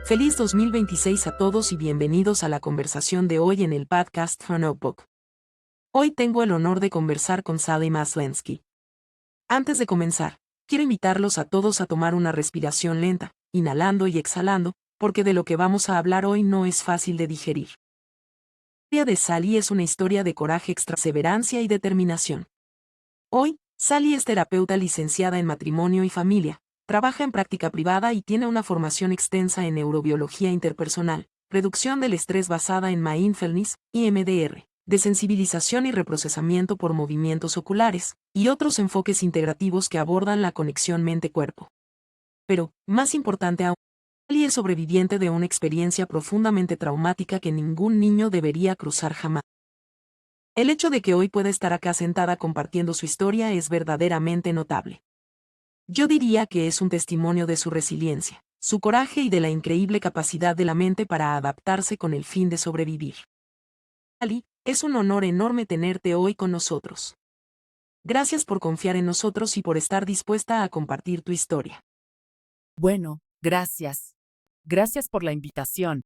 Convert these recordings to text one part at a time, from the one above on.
Feliz 2026 a todos y bienvenidos a la conversación de hoy en el podcast For Notebook. Hoy tengo el honor de conversar con Sally Maslensky. Antes de comenzar, quiero invitarlos a todos a tomar una respiración lenta, inhalando y exhalando, porque de lo que vamos a hablar hoy no es fácil de digerir. La historia de Sally es una historia de coraje, perseverancia y determinación. Hoy, Sally es terapeuta licenciada en matrimonio y familia. Trabaja en práctica privada y tiene una formación extensa en neurobiología interpersonal, reducción del estrés basada en mindfulness, EMDR, desensibilización y reprocesamiento por movimientos oculares, y otros enfoques integrativos que abordan la conexión mente-cuerpo. Pero, más importante aún, Sally es sobreviviente de una experiencia profundamente traumática que ningún niño debería cruzar jamás. El hecho de que hoy pueda estar acá sentada compartiendo su historia es verdaderamente notable. Yo diría que es un testimonio de su resiliencia, su coraje y de la increíble capacidad de la mente para adaptarse con el fin de sobrevivir. Sally, es un honor enorme tenerte hoy con nosotros. Gracias por confiar en nosotros y por estar dispuesta a compartir tu historia. Bueno, gracias. Gracias por la invitación.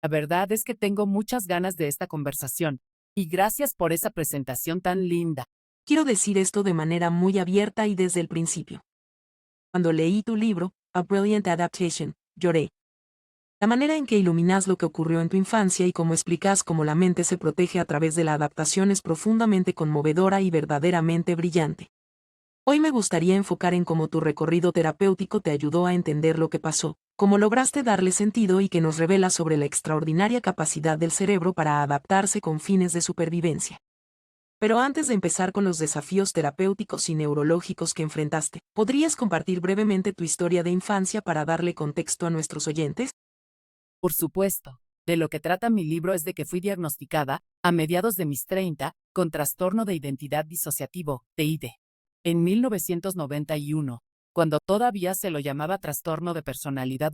La verdad es que tengo muchas ganas de esta conversación. Y gracias por esa presentación tan linda. Quiero decir esto de manera muy abierta y desde el principio. Cuando leí tu libro, A Brilliant Adaptation, lloré. La manera en que iluminas lo que ocurrió en tu infancia y cómo explicas cómo la mente se protege a través de la adaptación es profundamente conmovedora y verdaderamente brillante. Hoy me gustaría enfocar en cómo tu recorrido terapéutico te ayudó a entender lo que pasó, cómo lograste darle sentido y que nos revela sobre la extraordinaria capacidad del cerebro para adaptarse con fines de supervivencia. Pero antes de empezar con los desafíos terapéuticos y neurológicos que enfrentaste, ¿podrías compartir brevemente tu historia de infancia para darle contexto a nuestros oyentes? Por supuesto. De lo que trata mi libro es de que fui diagnosticada, a mediados de mis 30, con trastorno de identidad disociativo, TID, en 1991, cuando todavía se lo llamaba trastorno de personalidad.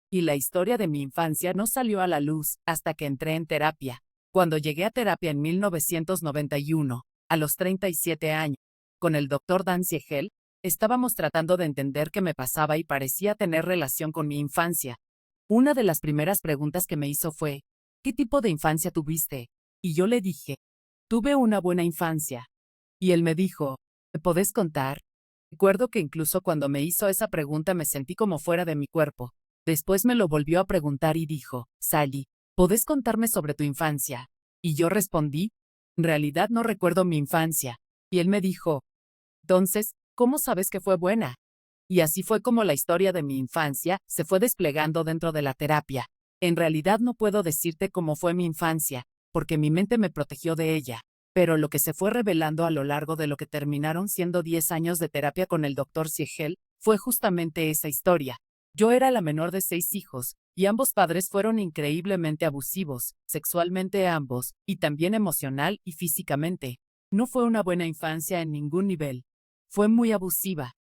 Y la historia de mi infancia no salió a la luz hasta que entré en terapia. Cuando llegué a terapia en 1991, a los 37 años, con el doctor Dan Siegel, estábamos tratando de entender qué me pasaba y parecía tener relación con mi infancia. Una de las primeras preguntas que me hizo fue, ¿qué tipo de infancia tuviste? Y yo le dije, tuve una buena infancia. Y él me dijo, ¿me podés contar? Recuerdo que incluso cuando me hizo esa pregunta me sentí como fuera de mi cuerpo. Después me lo volvió a preguntar y dijo, Sally, ¿podés contarme sobre tu infancia? Y yo respondí, en realidad no recuerdo mi infancia. Y él me dijo, entonces, ¿cómo sabes que fue buena? Y así fue como la historia de mi infancia se fue desplegando dentro de la terapia. En realidad no puedo decirte cómo fue mi infancia, porque mi mente me protegió de ella. Pero lo que se fue revelando a lo largo de lo que terminaron siendo 10 años de terapia con el doctor Siegel, fue justamente esa historia. Yo era la menor de 6 hijos, y ambos padres fueron increíblemente abusivos, sexualmente ambos, y también emocional y físicamente. No fue una buena infancia en ningún nivel. Fue muy abusiva.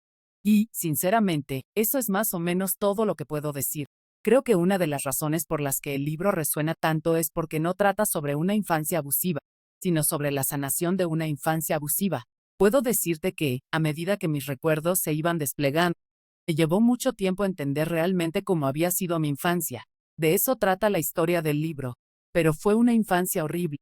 Y, sinceramente, eso es más o menos todo lo que puedo decir. Creo que una de las razones por las que el libro resuena tanto es porque no trata sobre una infancia abusiva, sino sobre la sanación de una infancia abusiva. Puedo decirte que, a medida que mis recuerdos se iban desplegando, me llevó mucho tiempo entender realmente cómo había sido mi infancia. De eso trata la historia del libro. Pero fue una infancia horrible.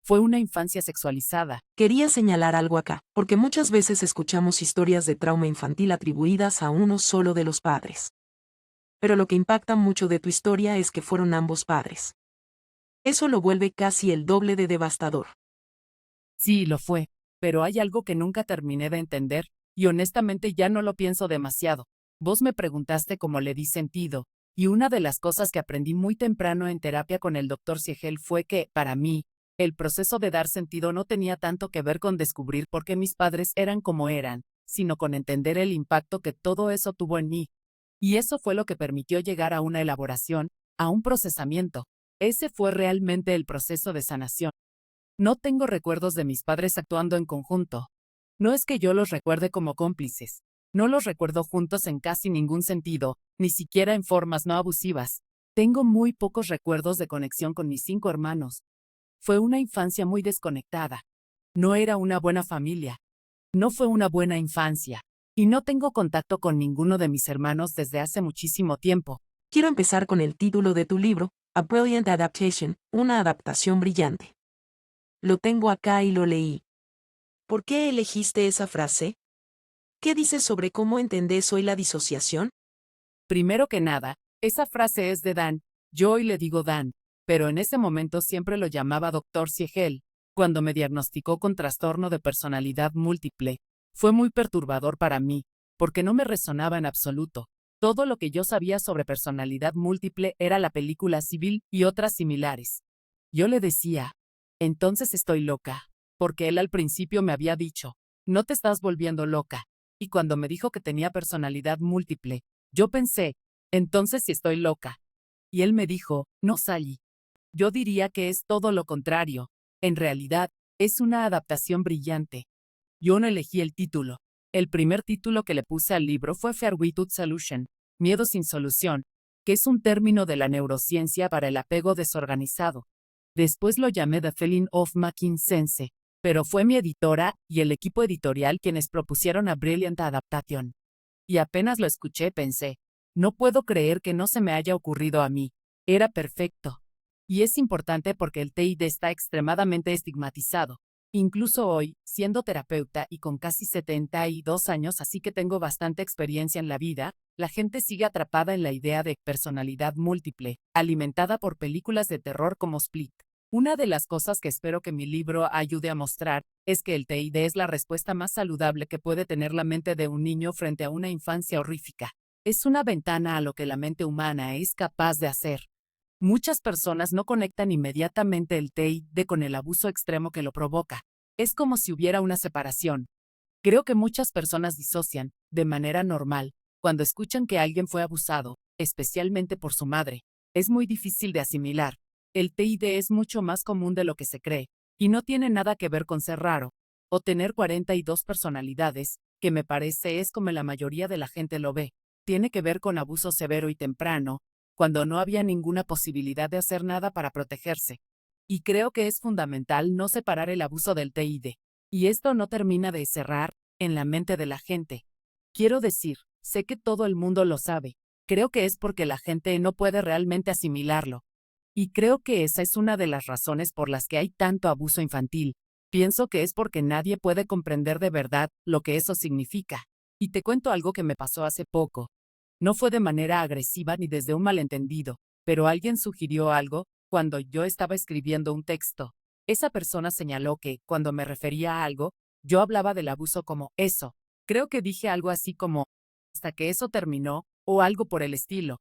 Fue una infancia sexualizada. Quería señalar algo acá, porque muchas veces escuchamos historias de trauma infantil atribuidas a uno solo de los padres. Pero lo que impacta mucho de tu historia es que fueron ambos padres. Eso lo vuelve casi el doble de devastador. Sí, lo fue. Pero hay algo que nunca terminé de entender, y honestamente ya no lo pienso demasiado. Vos me preguntaste cómo le di sentido, y una de las cosas que aprendí muy temprano en terapia con el doctor Siegel fue que, para mí, el proceso de dar sentido no tenía tanto que ver con descubrir por qué mis padres eran como eran, sino con entender el impacto que todo eso tuvo en mí. Y eso fue lo que permitió llegar a una elaboración, a un procesamiento. Ese fue realmente el proceso de sanación. No tengo recuerdos de mis padres actuando en conjunto. No es que yo los recuerde como cómplices. No los recuerdo juntos en casi ningún sentido, ni siquiera en formas no abusivas. Tengo muy pocos recuerdos de conexión con mis 5 hermanos. Fue una infancia muy desconectada. No era una buena familia. No fue una buena infancia. Y no tengo contacto con ninguno de mis hermanos desde hace muchísimo tiempo. Quiero empezar con el título de tu libro, A Brilliant Adaptation, una adaptación brillante. Lo tengo acá y lo leí. ¿Por qué elegiste esa frase? ¿Qué dices sobre cómo entendés hoy la disociación? Primero que nada, esa frase es de Dan. Yo hoy le digo Dan, pero en ese momento siempre lo llamaba Dr. Siegel. Cuando me diagnosticó con trastorno de personalidad múltiple, fue muy perturbador para mí, porque no me resonaba en absoluto. Todo lo que yo sabía sobre personalidad múltiple era la película Civil y otras similares. Yo le decía, entonces estoy loca, porque él al principio me había dicho, no te estás volviendo loca, y cuando me dijo que tenía personalidad múltiple, yo pensé, entonces sí estoy loca. Y él me dijo, no, Sally. Yo diría que es todo lo contrario. En realidad, es una adaptación brillante. Yo no elegí el título. El primer título que le puse al libro fue Fear Without Solution, Miedo sin solución, que es un término de la neurociencia para el apego desorganizado. Después lo llamé The Feeling of Making Sense, pero fue mi editora y el equipo editorial quienes propusieron a Brilliant Adaptation. Y apenas lo escuché pensé, no puedo creer que no se me haya ocurrido a mí. Era perfecto. Y es importante porque el TID está extremadamente estigmatizado. Incluso hoy, siendo terapeuta y con casi 72 años, así que tengo bastante experiencia en la vida, la gente sigue atrapada en la idea de personalidad múltiple, alimentada por películas de terror como Split. Una de las cosas que espero que mi libro ayude a mostrar es que el TID es la respuesta más saludable que puede tener la mente de un niño frente a una infancia horrífica. Es una ventana a lo que la mente humana es capaz de hacer. Muchas personas no conectan inmediatamente el TID con el abuso extremo que lo provoca. Es como si hubiera una separación. Creo que muchas personas disocian, de manera normal, cuando escuchan que alguien fue abusado, especialmente por su madre. Es muy difícil de asimilar. El TID es mucho más común de lo que se cree, y no tiene nada que ver con ser raro, o tener 42 personalidades, que me parece es como la mayoría de la gente lo ve. Tiene que ver con abuso severo y temprano, cuando no había ninguna posibilidad de hacer nada para protegerse. Y creo que es fundamental no separar el abuso del TID. Y esto no termina de cerrar en la mente de la gente. Quiero decir, sé que todo el mundo lo sabe. Creo que es porque la gente no puede realmente asimilarlo. Y creo que esa es una de las razones por las que hay tanto abuso infantil. Pienso que es porque nadie puede comprender de verdad lo que eso significa. Y te cuento algo que me pasó hace poco. No fue de manera agresiva ni desde un malentendido, pero alguien sugirió algo cuando yo estaba escribiendo un texto. Esa persona señaló que, cuando me refería a algo, yo hablaba del abuso como eso. Creo que dije algo así como, hasta que eso terminó, o algo por el estilo.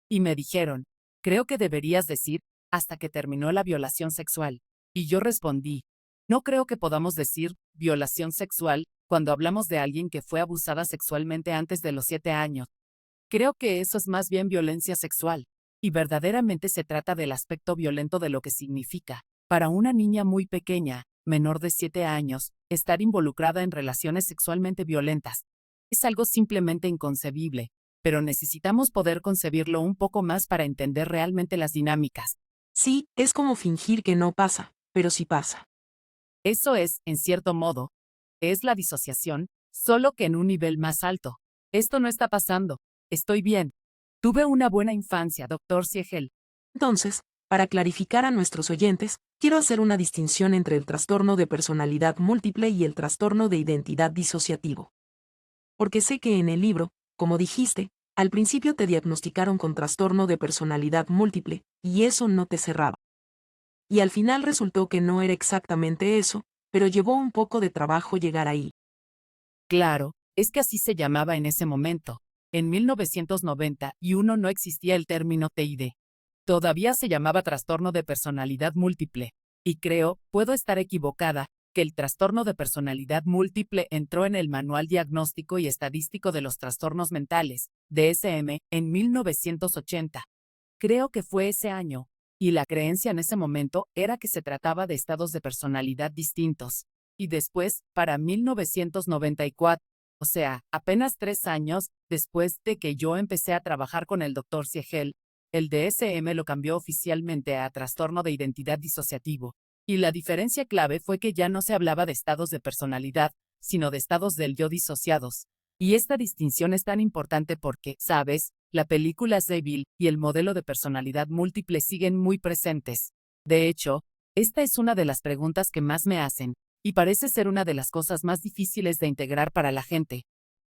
Y me dijeron, creo que deberías decir, hasta que terminó la violación sexual. Y yo respondí, no creo que podamos decir violación sexual cuando hablamos de alguien que fue abusada sexualmente antes de los 7 años. Creo que eso es más bien violencia sexual, y verdaderamente se trata del aspecto violento de lo que significa, para una niña muy pequeña, menor de 7 años, estar involucrada en relaciones sexualmente violentas. Es algo simplemente inconcebible, pero necesitamos poder concebirlo un poco más para entender realmente las dinámicas. Sí, es como fingir que no pasa, pero sí pasa. Eso es, en cierto modo, es la disociación, solo que en un nivel más alto. Esto no está pasando. Estoy bien. Tuve una buena infancia, Dr. Siegel. Entonces, para clarificar a nuestros oyentes, quiero hacer una distinción entre el trastorno de personalidad múltiple y el trastorno de identidad disociativo. Porque sé que en el libro, como dijiste, al principio te diagnosticaron con trastorno de personalidad múltiple, y eso no te cerraba. Y al final resultó que no era exactamente eso, pero llevó un poco de trabajo llegar ahí. Claro, es que así se llamaba en ese momento. En 1991 no existía el término TID. Todavía se llamaba trastorno de personalidad múltiple. Y creo, puedo estar equivocada, que el trastorno de personalidad múltiple entró en el Manual Diagnóstico y Estadístico de los Trastornos Mentales, DSM, en 1980. Creo que fue ese año, y la creencia en ese momento era que se trataba de estados de personalidad distintos. Y después, para 1994, o sea, apenas 3 años después de que yo empecé a trabajar con el Dr. Siegel, el DSM lo cambió oficialmente a trastorno de identidad disociativo. Y la diferencia clave fue que ya no se hablaba de estados de personalidad, sino de estados del yo disociados. Y esta distinción es tan importante porque, ¿sabes? La película Seville y el modelo de personalidad múltiple siguen muy presentes. De hecho, esta es una de las preguntas que más me hacen, y parece ser una de las cosas más difíciles de integrar para la gente.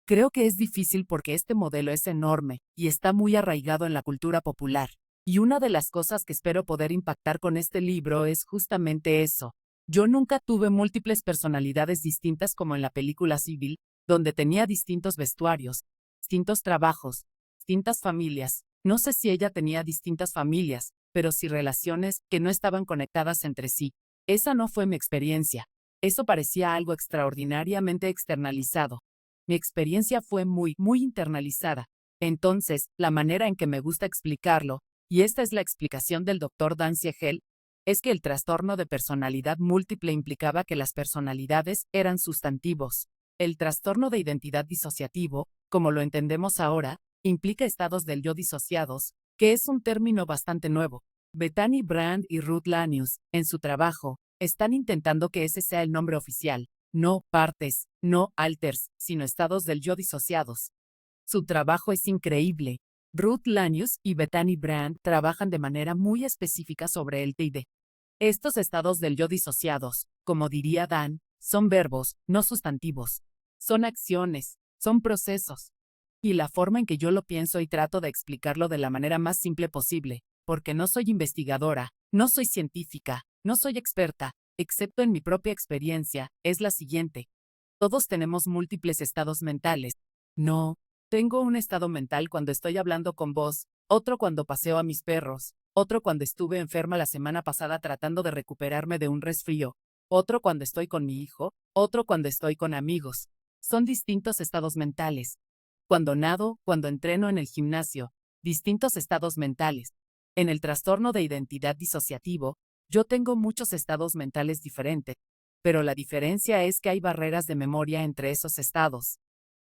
Creo que es difícil porque este modelo es enorme y está muy arraigado en la cultura popular. Y una de las cosas que espero poder impactar con este libro es justamente eso. Yo nunca tuve múltiples personalidades distintas como en la película Civil, donde tenía distintos vestuarios, distintos trabajos, distintas familias. No sé si ella tenía distintas familias, pero sí relaciones que no estaban conectadas entre sí. Esa no fue mi experiencia. Eso parecía algo extraordinariamente externalizado. Mi experiencia fue muy internalizada. Entonces, la manera en que me gusta explicarlo, y esta es la explicación del Dr. Dan Siegel, es que el trastorno de personalidad múltiple implicaba que las personalidades eran sustantivos. El trastorno de identidad disociativo, como lo entendemos ahora, implica estados del yo disociados, que es un término bastante nuevo. Bethany Brand y Ruth Lanius, en su trabajo, están intentando que ese sea el nombre oficial. No partes, no alters, sino estados del yo disociados. Su trabajo es increíble. Ruth Lanius y Bethany Brand trabajan de manera muy específica sobre el TID. Estos estados del yo disociados, como diría Dan, son verbos, no sustantivos. Son acciones, son procesos. Y la forma en que yo lo pienso y trato de explicarlo de la manera más simple posible, porque no soy investigadora, no soy científica, no soy experta, excepto en mi propia experiencia, es la siguiente. Todos tenemos múltiples estados mentales. No, tengo un estado mental cuando estoy hablando con vos, otro cuando paseo a mis perros, otro cuando estuve enferma la semana pasada tratando de recuperarme de un resfrío, otro cuando estoy con mi hijo, otro cuando estoy con amigos. Son distintos estados mentales. Cuando nado, cuando entreno en el gimnasio, distintos estados mentales. En el trastorno de identidad disociativo, yo tengo muchos estados mentales diferentes, pero la diferencia es que hay barreras de memoria entre esos estados.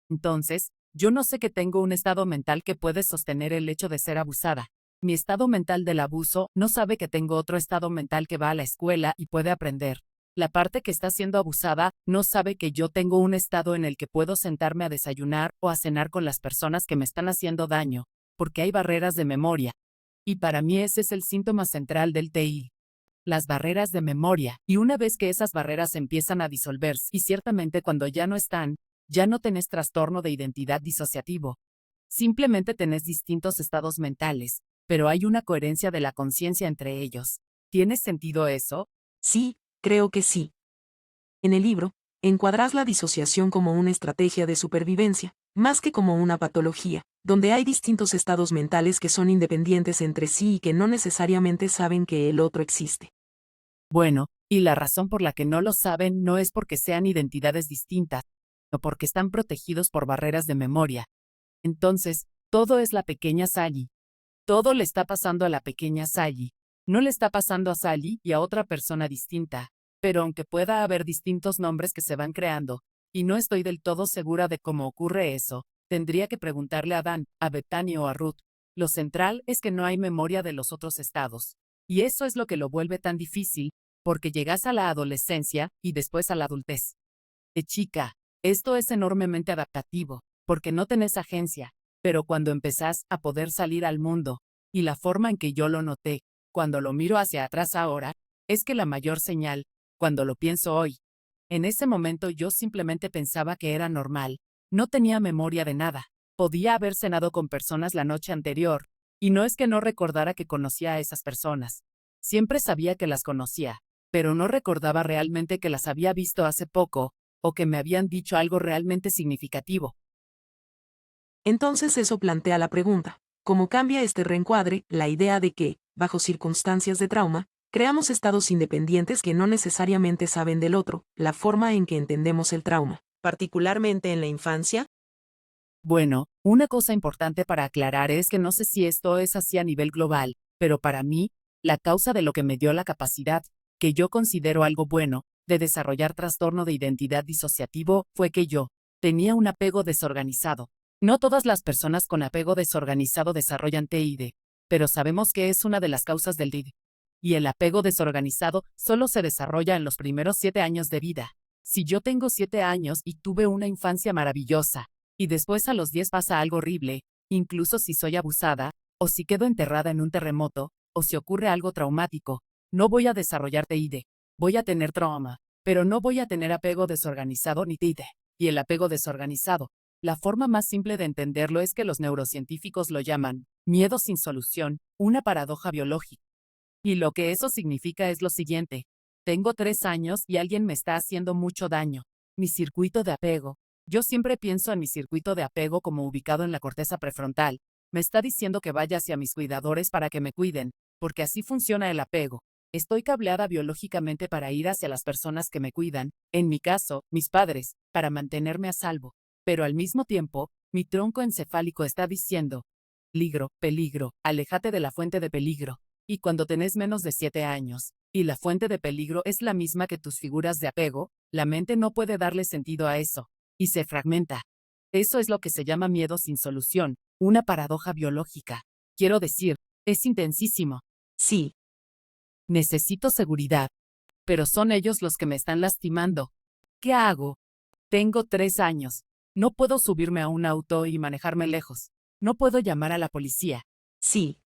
Entonces, yo no sé que tengo un estado mental que puede sostener el hecho de ser abusada. Mi estado mental del abuso no sabe que tengo otro estado mental que va a la escuela y puede aprender. La parte que está siendo abusada no sabe que yo tengo un estado en el que puedo sentarme a desayunar o a cenar con las personas que me están haciendo daño, porque hay barreras de memoria. Y para mí ese es el síntoma central del TI. Las barreras de memoria, y una vez que esas barreras empiezan a disolverse, y ciertamente cuando ya no están, ya no tenés trastorno de identidad disociativo. Simplemente tenés distintos estados mentales, pero hay una coherencia de la conciencia entre ellos. ¿Tiene sentido eso? Sí, creo que sí. En el libro, encuadrás la disociación como una estrategia de supervivencia, más que como una patología, donde hay distintos estados mentales que son independientes entre sí y que no necesariamente saben que el otro existe. Bueno, y la razón por la que no lo saben no es porque sean identidades distintas, sino porque están protegidos por barreras de memoria. Entonces, todo es la pequeña Sally. Todo le está pasando a la pequeña Sally. No le está pasando a Sally y a otra persona distinta, pero aunque pueda haber distintos nombres que se van creando, y no estoy del todo segura de cómo ocurre eso, tendría que preguntarle a Dan, a Bethany o a Ruth. Lo central es que no hay memoria de los otros estados. Y eso es lo que lo vuelve tan difícil, porque llegas a la adolescencia y después a la adultez. Chica, esto es enormemente adaptativo, porque no tenés agencia, pero cuando empezás a poder salir al mundo, y la forma en que yo lo noté, cuando lo miro hacia atrás ahora, es que la mayor señal, cuando lo pienso hoy, en ese momento yo simplemente pensaba que era normal, no tenía memoria de nada, podía haber cenado con personas la noche anterior, y no es que no recordara que conocía a esas personas, siempre sabía que las conocía, pero no recordaba realmente que las había visto hace poco, o que me habían dicho algo realmente significativo. Entonces eso plantea la pregunta, ¿cómo cambia este reencuadre la idea de que, bajo circunstancias de trauma, creamos estados independientes que no necesariamente saben del otro, la forma en que entendemos el trauma, particularmente en la infancia? Bueno, una cosa importante para aclarar es que no sé si esto es así a nivel global, pero para mí, la causa de lo que me dio la capacidad, que yo considero algo bueno, de desarrollar trastorno de identidad disociativo, fue que yo tenía un apego desorganizado. No todas las personas con apego desorganizado desarrollan TID, pero sabemos que es una de las causas del TID. Y el apego desorganizado solo se desarrolla en los primeros 7 años de vida. Si yo tengo 7 años y tuve una infancia maravillosa, y después a los 10 pasa algo horrible, Incluso si soy abusada, o si quedo enterrada en un terremoto, o si ocurre algo traumático, no voy a desarrollar TID. Voy a tener trauma, pero no voy a tener apego desorganizado ni TID. Y el apego desorganizado, la forma más simple de entenderlo es que los neurocientíficos lo llaman miedo sin solución, una paradoja biológica. Y lo que eso significa es lo siguiente. Tengo 3 años y alguien me está haciendo mucho daño. Mi circuito de apego. Yo siempre pienso en mi circuito de apego como ubicado en la corteza prefrontal. Me está diciendo que vaya hacia mis cuidadores para que me cuiden, porque así funciona el apego. Estoy cableada biológicamente para ir hacia las personas que me cuidan, en mi caso, mis padres, para mantenerme a salvo. Pero al mismo tiempo, mi tronco encefálico está diciendo, peligro, peligro, aléjate de la fuente de peligro. Y cuando tenés menos de 7 años, y la fuente de peligro es la misma que tus figuras de apego, la mente no puede darle sentido a eso, y se fragmenta. Eso es lo que se llama miedo sin solución, una paradoja biológica. Quiero decir, es intensísimo. Sí, Necesito seguridad. Pero son ellos los que me están lastimando. ¿Qué hago? Tengo 3 años. No puedo subirme a un auto y manejarme lejos. No puedo llamar a la policía. sí.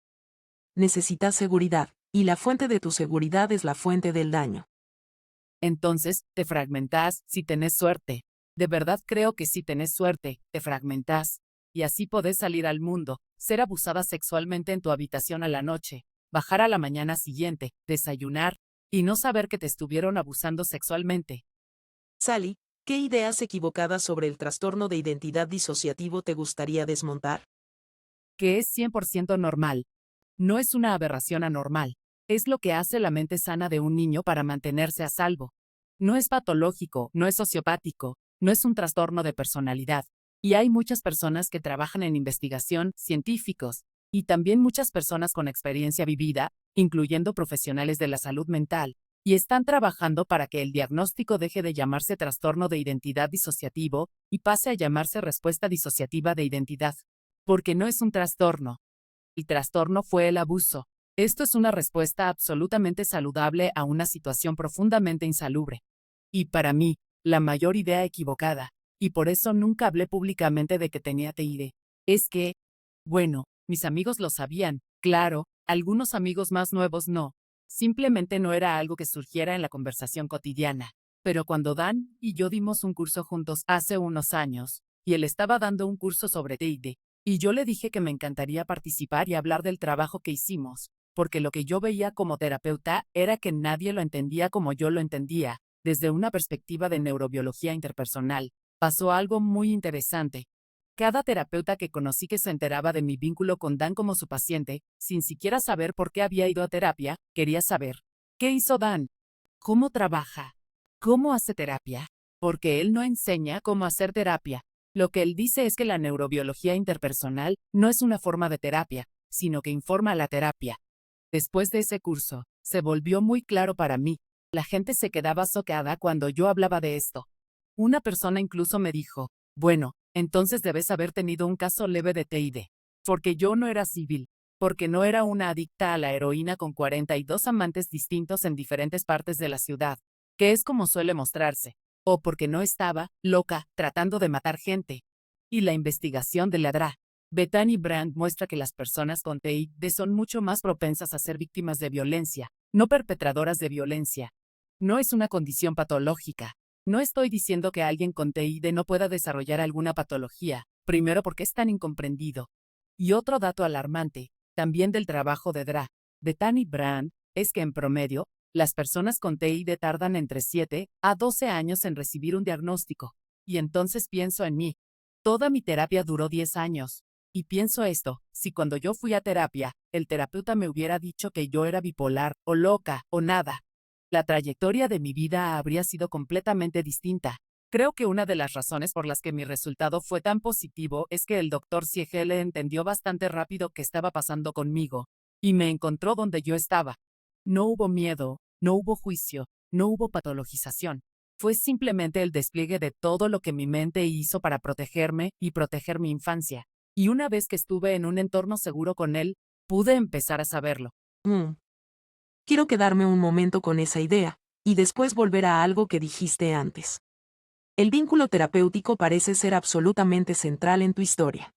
Necesitas seguridad, y la fuente de tu seguridad es la fuente del daño. Entonces, te fragmentás si tenés suerte. De verdad creo que si tenés suerte, te fragmentás. Y así podés salir al mundo, ser abusada sexualmente en tu habitación a la noche, bajar a la mañana siguiente, desayunar, y no saber que te estuvieron abusando sexualmente. Sally, ¿qué ideas equivocadas sobre el trastorno de identidad disociativo te gustaría desmontar? Que es 100% normal. No es una aberración anormal. Es lo que hace la mente sana de un niño para mantenerse a salvo. No es patológico, no es sociopático, no es un trastorno de personalidad. Y hay muchas personas que trabajan en investigación, científicos, y también muchas personas con experiencia vivida, incluyendo profesionales de la salud mental, y están trabajando para que el diagnóstico deje de llamarse trastorno de identidad disociativo y pase a llamarse respuesta disociativa de identidad. Porque no es un trastorno. El trastorno fue el abuso. Esto es una respuesta absolutamente saludable a una situación profundamente insalubre. Y para mí, la mayor idea equivocada, y por eso nunca hablé públicamente de que tenía TID, es que, bueno, mis amigos lo sabían, claro, algunos amigos más nuevos no. Simplemente no era algo que surgiera en la conversación cotidiana. Pero cuando Dan y yo dimos un curso juntos hace unos años, y él estaba dando un curso sobre TID, y yo le dije que me encantaría participar y hablar del trabajo que hicimos, porque lo que yo veía como terapeuta era que nadie lo entendía como yo lo entendía, desde una perspectiva de neurobiología interpersonal. Pasó algo muy interesante. Cada terapeuta que conocí que se enteraba de mi vínculo con Dan como su paciente, sin siquiera saber por qué había ido a terapia, quería saber, ¿qué hizo Dan? ¿Cómo trabaja? ¿Cómo hace terapia? Porque él no enseña cómo hacer terapia. Lo que él dice es que la neurobiología interpersonal no es una forma de terapia, sino que informa a la terapia. Después de ese curso, se volvió muy claro para mí. La gente se quedaba soqueada cuando yo hablaba de esto. Una persona incluso me dijo, bueno, entonces debes haber tenido un caso leve de TID. Porque yo no era civil. Porque no era una adicta a la heroína con 42 amantes distintos en diferentes partes de la ciudad, que es como suele mostrarse. O porque no estaba, loca, tratando de matar gente. Y la investigación de la DRA. Bethany Brand muestra que las personas con TID son mucho más propensas a ser víctimas de violencia, no perpetradoras de violencia. No es una condición patológica. No estoy diciendo que alguien con TID no pueda desarrollar alguna patología, primero porque es tan incomprendido. Y otro dato alarmante, también del trabajo de DRA, Bethany Brand, es que en promedio, las personas con TID tardan entre 7 a 12 años en recibir un diagnóstico. Y entonces pienso en mí. Toda mi terapia duró 10 años. Y pienso esto, si cuando yo fui a terapia, el terapeuta me hubiera dicho que yo era bipolar, o loca, o nada, la trayectoria de mi vida habría sido completamente distinta. Creo que una de las razones por las que mi resultado fue tan positivo es que el doctor Siegele entendió bastante rápido qué estaba pasando conmigo, y me encontró donde yo estaba. No hubo miedo, no hubo juicio, no hubo patologización. Fue simplemente el despliegue de todo lo que mi mente hizo para protegerme y proteger mi infancia. Y una vez que estuve en un entorno seguro con él, pude empezar a saberlo. Quiero quedarme un momento con esa idea, y después volver a algo que dijiste antes. El vínculo terapéutico parece ser absolutamente central en tu historia.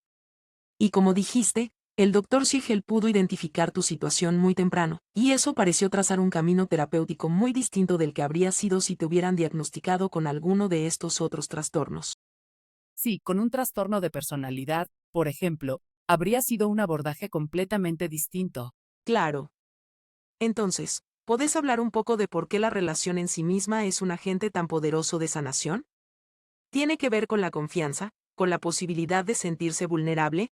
Y como dijiste, el doctor Siegel pudo identificar tu situación muy temprano, y eso pareció trazar un camino terapéutico muy distinto del que habría sido si te hubieran diagnosticado con alguno de estos otros trastornos. Sí, con un trastorno de personalidad, por ejemplo, habría sido un abordaje completamente distinto. Claro. Entonces, ¿podés hablar un poco de por qué la relación en sí misma es un agente tan poderoso de sanación? ¿Tiene que ver con la confianza, con la posibilidad de sentirse vulnerable?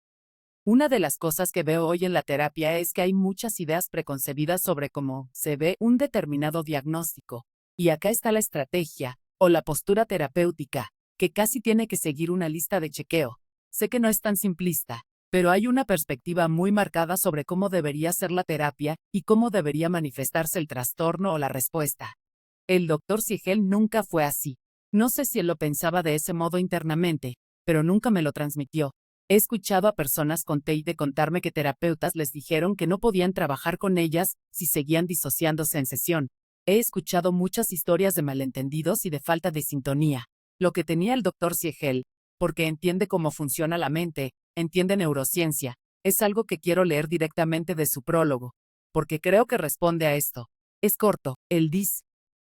Una de las cosas que veo hoy en la terapia es que hay muchas ideas preconcebidas sobre cómo se ve un determinado diagnóstico. Y acá está la estrategia, o la postura terapéutica, que casi tiene que seguir una lista de chequeo. Sé que no es tan simplista, pero hay una perspectiva muy marcada sobre cómo debería ser la terapia y cómo debería manifestarse el trastorno o la respuesta. El doctor Siegel nunca fue así. No sé si él lo pensaba de ese modo internamente, pero nunca me lo transmitió. He escuchado a personas con TEID contarme que terapeutas les dijeron que no podían trabajar con ellas si seguían disociándose en sesión. He escuchado muchas historias de malentendidos y de falta de sintonía. Lo que tenía el doctor Siegel, porque entiende cómo funciona la mente, entiende neurociencia, es algo que quiero leer directamente de su prólogo, porque creo que responde a esto. Es corto, él dice.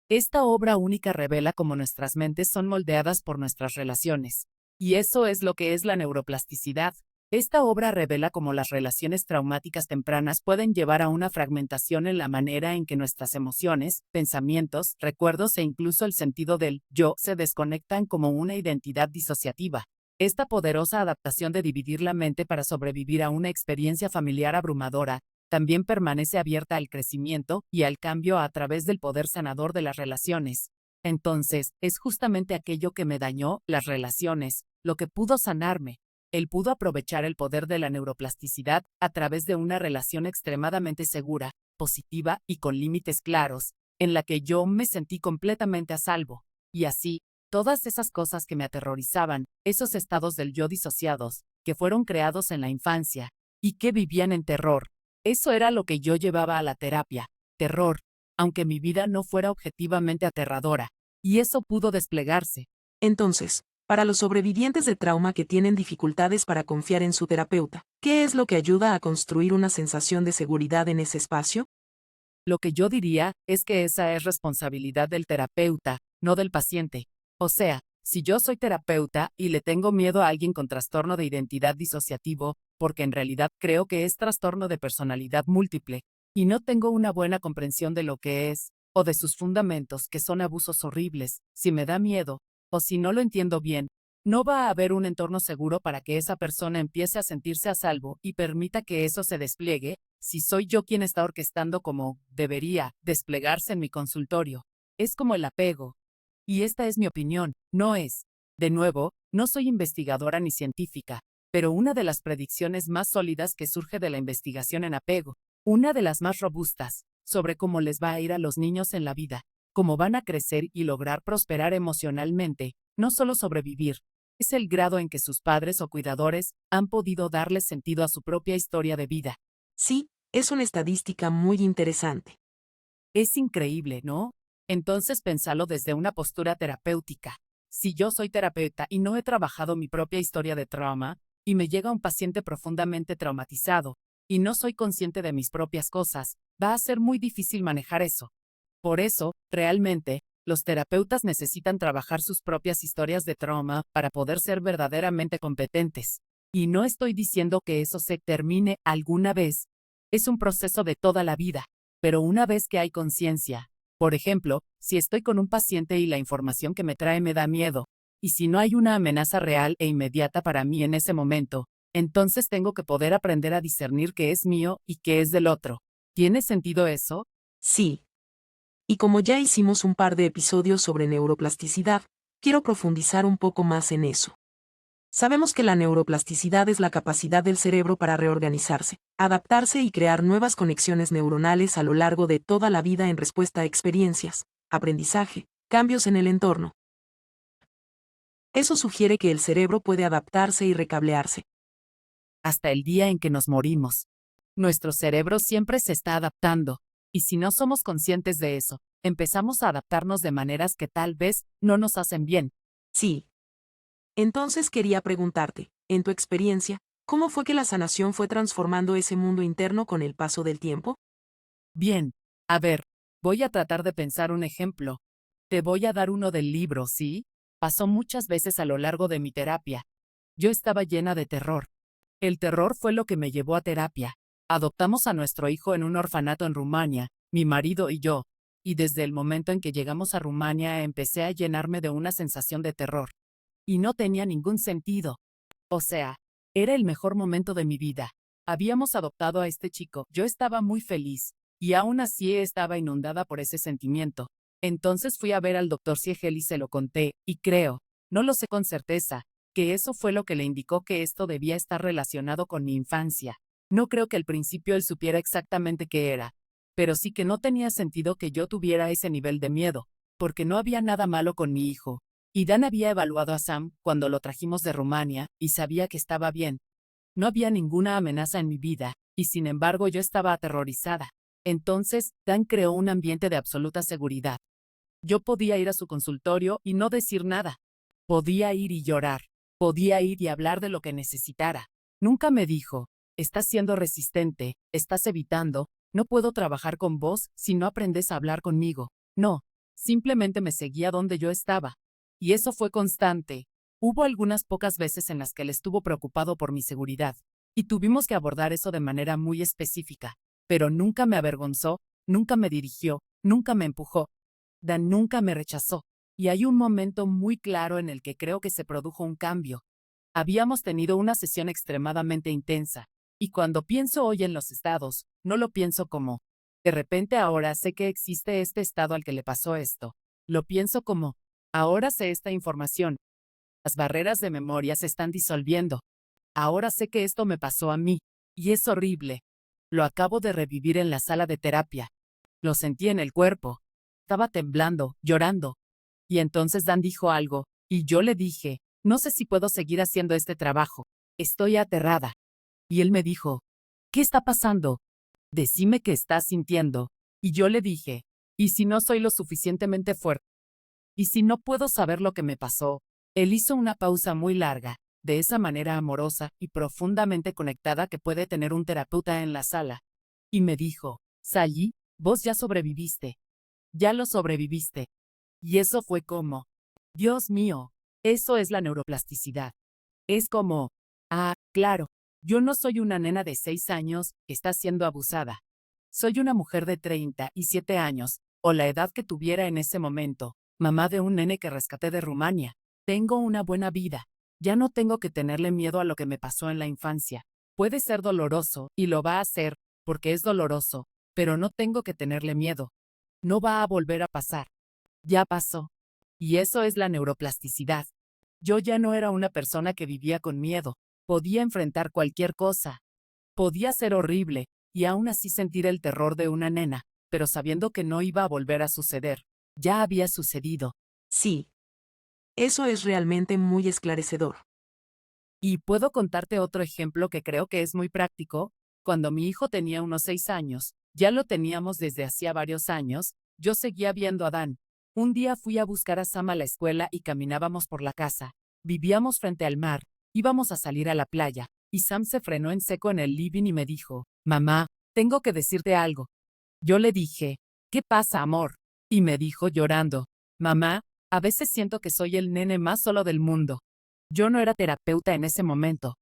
Esta obra única revela cómo nuestras mentes son moldeadas por nuestras relaciones. Y eso es lo que es la neuroplasticidad. Esta obra revela cómo las relaciones traumáticas tempranas pueden llevar a una fragmentación en la manera en que nuestras emociones, pensamientos, recuerdos e incluso el sentido del yo se desconectan como una identidad disociativa. Esta poderosa adaptación de dividir la mente para sobrevivir a una experiencia familiar abrumadora también permanece abierta al crecimiento y al cambio a través del poder sanador de las relaciones. Entonces, es justamente aquello que me dañó, las relaciones, lo que pudo sanarme. Él pudo aprovechar el poder de la neuroplasticidad a través de una relación extremadamente segura, positiva y con límites claros, en la que yo me sentí completamente a salvo. Y así, todas esas cosas que me aterrorizaban, esos estados del yo disociados, que fueron creados en la infancia, y que vivían en terror, eso era lo que yo llevaba a la terapia, terror, aunque mi vida no fuera objetivamente aterradora, y eso pudo desplegarse. Entonces, para los sobrevivientes de trauma que tienen dificultades para confiar en su terapeuta, ¿qué es lo que ayuda a construir una sensación de seguridad en ese espacio? Lo que yo diría es que esa es responsabilidad del terapeuta, no del paciente. O sea, si yo soy terapeuta y le tengo miedo a alguien con trastorno de identidad disociativo, porque en realidad creo que es trastorno de personalidad múltiple, y no tengo una buena comprensión de lo que es, o de sus fundamentos, que son abusos horribles, si me da miedo, o si no lo entiendo bien, no va a haber un entorno seguro para que esa persona empiece a sentirse a salvo y permita que eso se despliegue, si soy yo quien está orquestando como debería desplegarse en mi consultorio. Es como el apego. Y esta es mi opinión, no es. De nuevo, no soy investigadora ni científica, pero una de las predicciones más sólidas que surge de la investigación en apego, una de las más robustas, sobre cómo les va a ir a los niños en la vida, cómo van a crecer y lograr prosperar emocionalmente, no solo sobrevivir, es el grado en que sus padres o cuidadores han podido darle sentido a su propia historia de vida. Sí, es una estadística muy interesante. Es increíble, ¿no? Entonces pensalo desde una postura terapéutica. Si yo soy terapeuta y no he trabajado mi propia historia de trauma, y me llega un paciente profundamente traumatizado, y no soy consciente de mis propias cosas, va a ser muy difícil manejar eso. Por eso, realmente, los terapeutas necesitan trabajar sus propias historias de trauma para poder ser verdaderamente competentes. Y no estoy diciendo que eso se termine alguna vez. Es un proceso de toda la vida. Pero una vez que hay conciencia, por ejemplo, si estoy con un paciente y la información que me trae me da miedo, y si no hay una amenaza real e inmediata para mí en ese momento, entonces tengo que poder aprender a discernir qué es mío y qué es del otro. ¿Tiene sentido eso? Sí. Y como ya hicimos un par de episodios sobre neuroplasticidad, quiero profundizar un poco más en eso. Sabemos que la neuroplasticidad es la capacidad del cerebro para reorganizarse, adaptarse y crear nuevas conexiones neuronales a lo largo de toda la vida en respuesta a experiencias, aprendizaje, cambios en el entorno. Eso sugiere que el cerebro puede adaptarse y recablearse. Hasta el día en que nos morimos. Nuestro cerebro siempre se está adaptando, y si no somos conscientes de eso, empezamos a adaptarnos de maneras que tal vez no nos hacen bien. Sí. Entonces quería preguntarte, en tu experiencia, ¿Cómo fue que la sanación fue transformando ese mundo interno con el paso del tiempo? Bien, a ver, voy a tratar de pensar un ejemplo. Te voy a dar uno del libro, ¿sí? Pasó muchas veces a lo largo de mi terapia. Yo estaba llena de terror. El terror fue lo que me llevó a terapia. Adoptamos a nuestro hijo en un orfanato en Rumania, mi marido y yo, y desde el momento en que llegamos a Rumania empecé a llenarme de una sensación de terror. Y no tenía ningún sentido. O sea, era el mejor momento de mi vida. Habíamos adoptado a este chico, yo estaba muy feliz, y aún así estaba inundada por ese sentimiento. Entonces fui a ver al doctor Siegel y se lo conté, y creo, no lo sé con certeza, que eso fue lo que le indicó que esto debía estar relacionado con mi infancia. No creo que al principio él supiera exactamente qué era, pero sí que no tenía sentido que yo tuviera ese nivel de miedo, porque no había nada malo con mi hijo. Y Dan había evaluado a Sam cuando lo trajimos de Rumania y sabía que estaba bien. No había ninguna amenaza en mi vida, y sin embargo yo estaba aterrorizada. Entonces, Dan creó un ambiente de absoluta seguridad. Yo podía ir a su consultorio y no decir nada. Podía ir y llorar. Podía ir y hablar de lo que necesitara. Nunca me dijo, estás siendo resistente, estás evitando, no puedo trabajar con vos si no aprendes a hablar conmigo. No, simplemente me seguía donde yo estaba. Y eso fue constante. Hubo algunas pocas veces en las que él estuvo preocupado por mi seguridad, y tuvimos que abordar eso de manera muy específica, pero nunca me avergonzó, nunca me dirigió, nunca me empujó. Dan nunca me rechazó. Y hay un momento muy claro en el que creo que se produjo un cambio. Habíamos tenido una sesión extremadamente intensa, y cuando pienso hoy en los estados, no lo pienso como, de repente ahora sé que existe este estado al que le pasó esto. Lo pienso como, ahora sé esta información. Las barreras de memoria se están disolviendo. Ahora sé que esto me pasó a mí, y es horrible. Lo acabo de revivir en la sala de terapia. Lo sentí en el cuerpo. Estaba temblando, llorando. Y entonces Dan dijo algo, y yo le dije, no sé si puedo seguir haciendo este trabajo. Estoy aterrada. Y él me dijo, ¿qué está pasando? Decime qué estás sintiendo. Y yo le dije, ¿y si no soy lo suficientemente fuerte? ¿Y si no puedo saber lo que me pasó? Él hizo una pausa muy larga, de esa manera amorosa y profundamente conectada que puede tener un terapeuta en la sala. Y me dijo, Sally, vos ya sobreviviste. Ya lo sobreviviste. Y eso fue como, Dios mío, eso es la neuroplasticidad. Es como, claro, yo no soy una nena de 6 años que está siendo abusada. Soy una mujer de 37 años, o la edad que tuviera en ese momento, mamá de un nene que rescaté de Rumania. Tengo una buena vida. Ya no tengo que tenerle miedo a lo que me pasó en la infancia. Puede ser doloroso, y lo va a hacer, porque es doloroso, pero no tengo que tenerle miedo. No va a volver a pasar. Ya pasó. Y eso es la neuroplasticidad. Yo ya no era una persona que vivía con miedo. Podía enfrentar cualquier cosa. Podía ser horrible, y aún así sentir el terror de una nena, pero sabiendo que no iba a volver a suceder. Ya había sucedido. Sí. Eso es realmente muy esclarecedor. Y puedo contarte otro ejemplo que creo que es muy práctico. Cuando mi hijo tenía unos 6 años, ya lo teníamos desde hacía varios años, yo seguía viendo a Dan. Un día fui a buscar a Sam a la escuela y caminábamos por la casa. Vivíamos frente al mar, íbamos a salir a la playa, y Sam se frenó en seco en el living y me dijo, mamá, tengo que decirte algo. Yo le dije, ¿qué pasa, amor? Y me dijo llorando, mamá, a veces siento que soy el nene más solo del mundo. Yo no era terapeuta en ese momento.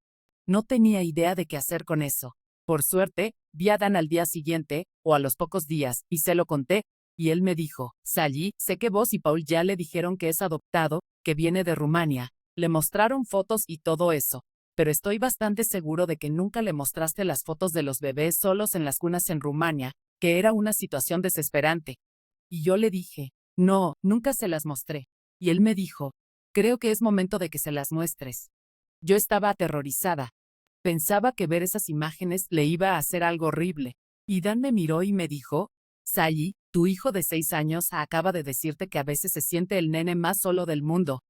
No tenía idea de qué hacer con eso. Por suerte, vi a Dan al día siguiente, o a los pocos días, y se lo conté, y él me dijo, Sally, sé que vos y Paul ya le dijeron que es adoptado, que viene de Rumania. Le mostraron fotos y todo eso. Pero estoy bastante seguro de que nunca le mostraste las fotos de los bebés solos en las cunas en Rumania, que era una situación desesperante. Y yo le dije, no, nunca se las mostré. Y él me dijo, creo que es momento de que se las muestres. Yo estaba aterrorizada. Pensaba que ver esas imágenes le iba a hacer algo horrible. Y Dan me miró y me dijo, Sally, tu hijo de 6 años acaba de decirte que a veces se siente el nene más solo del mundo.